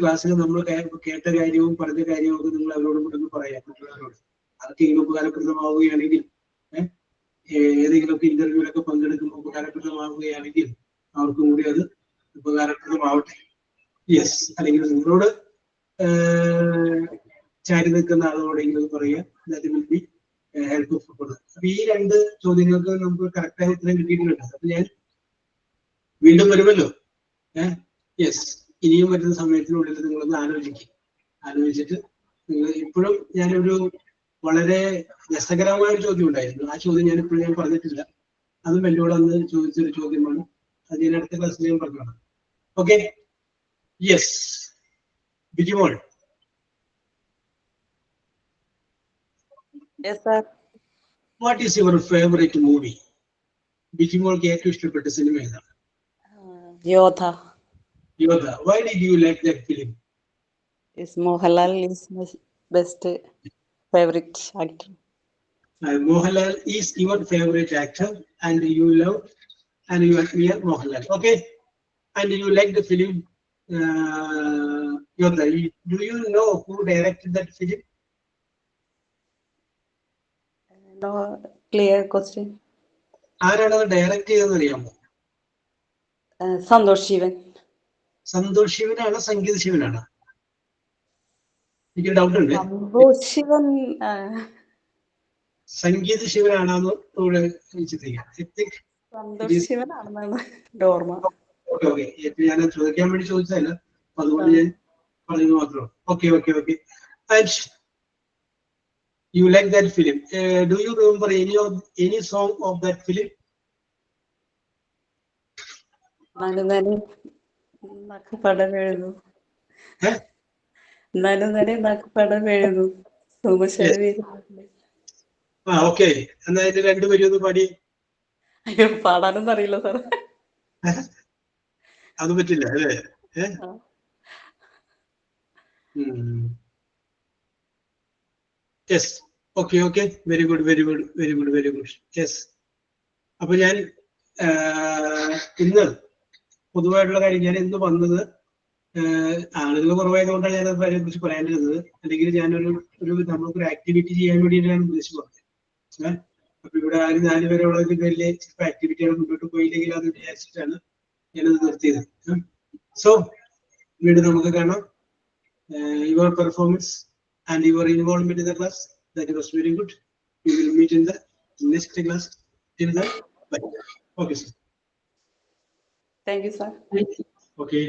ക്ലാസ്സിൽ നമ്മൾ കേട്ട കാര്യവും പറഞ്ഞ കാര്യവും ഒക്കെ നിങ്ങൾ അവരോടും കൂടെ ഒന്ന് പറയാം, മറ്റുള്ളവരോട്. അതൊക്കെ ഇങ്ങനെ ഉപകാരപ്രദമാവുകയാണെങ്കിൽ, ഏതെങ്കിലുമൊക്കെ ഇന്റർവ്യൂവിലൊക്കെ പങ്കെടുക്കുമ്പോൾ ഉപകാരപ്രദമാവുകയാണെങ്കിൽ അവർക്കും കൂടി അത് ഉപകാരപ്രദമാവട്ടെ. യെസ്, അല്ലെങ്കിൽ നിങ്ങളോട് ചാരി നിൽക്കുന്ന ആളോടെങ്കിലും പറയുക. That will be helpful. അപ്പൊ ഈ രണ്ട് ചോദ്യങ്ങൾക്ക് നമുക്ക് കറക്റ്റായ ഉത്തരം കിട്ടിയിട്ടുണ്ട്. അപ്പൊ ഞാൻ വീണ്ടും വരുമല്ലോ. യെസ്, ഇനിയും വരുന്ന സമയത്തിനുള്ളിൽ നിങ്ങളൊന്ന് ആലോചിച്ചിട്ട് നിങ്ങൾ ഇപ്പോഴും ഞാനൊരു വളരെ രസകരമായ ഒരു ചോദ്യം ഉണ്ടായിരുന്നു. ആ ചോദ്യം ഞാൻ പറഞ്ഞിട്ടില്ല. അതും എന്നോട് അന്ന് ചോദിച്ചൊരു ചോദ്യമാണ്. അത് ഞാൻ അടുത്ത ക്ലാസ്സിൽ ഞാൻ പറഞ്ഞതാണ്. Okay, yes. Bijimol. Yes, sir. What is your favourite movie? ബിജിമോൾക്ക് ഏറ്റവും ഇഷ്ടപ്പെട്ട സിനിമ ഏതാണ്? Yodha. Yodha. Why did you like that film? Is Mohanlal is my best favorite actor. Mohanlal is your favorite actor, and you love and you admire Mohanlal. Okay, and you like the film Yodha. Do you know who directed that film? No clear question. ആരാണത് ഡയറക്റ്റ് ചെയ്തെന്ന് അറിയാമോ? Santosh Shivan. സന്തോഷ് ശിവനാണ്, സംഗീത ശിവനാണ്? എനിക്ക് ഡൗട്ട് ഉണ്ട്. Santosh Shivan. സംഗീത ശിവനാണെന്ന് ഇവിടെ ചിന്തിക്കാം. Santosh Shivan ആണെന്നാണ് ഓർമ്മ. ഓക്കെ, ഞാൻ ചോദിക്കാൻ വേണ്ടി ചോദിച്ചതല്ല, അതുകൊണ്ട് ഞാൻ പറഞ്ഞു മാത്രം. Okay. And you like that film? Do you remember any song of that film? നനുനനെ നഖപട വീഴുന്നു. നനുനനെ നഖപട വീഴുന്നു. സോമശേഖരി. ഓക്കെ, എന്നാ ഇത് രണ്ടുപേരും ഒന്ന് പാടി. അയ്യോ, പാടാനൊന്നും അറിയില്ല സാർ. അത് പറ്റില്ല അല്ലേ? Yes, okay. Very good. Yes, അപ്പൊ ഞാൻ ഇന്ന് പൊതുവായിട്ടുള്ള കാര്യം, ഞാൻ ഇന്ന് വന്നത് ആളുകൾ കുറവായത് കൊണ്ടാണ് ഞാൻ അതിനെ കുറിച്ച് പറയാനിരുന്നത്. അല്ലെങ്കിൽ ഞാനൊരു നമുക്കൊരു ആക്ടിവിറ്റി ചെയ്യാൻ വേണ്ടിയിട്ടാണ് ഉദ്ദേശിച്ച് പറഞ്ഞത്. അപ്പൊ ഇവിടെ 4 പേരുള്ളതിന്റെ പേരിൽ ചിലപ്പോൾ ആക്ടിവിറ്റികൾ മുന്നോട്ട് പോയില്ലെങ്കിൽ അത് വിചാരിച്ചിട്ടാണ് ഞാനത് നിർത്തിയത്. സോ വീണ്ടും നമുക്ക് കാണാം. Your performance and your involvement in the class, that was very good. We will meet in the next class. Till then, bye. Okay, sir. Thank you, sir. Okay.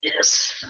Yes.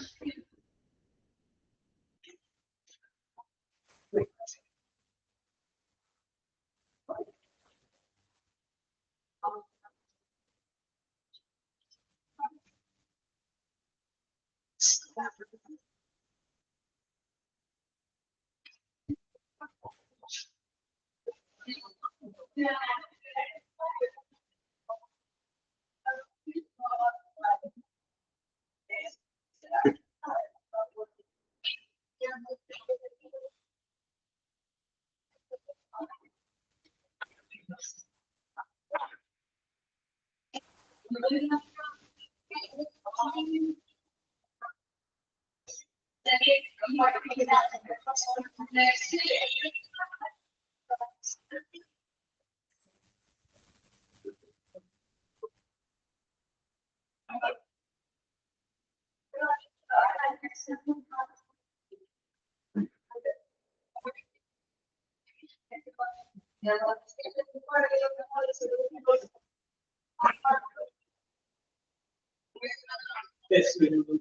Yes, we do.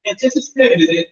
It's just a spread, is it?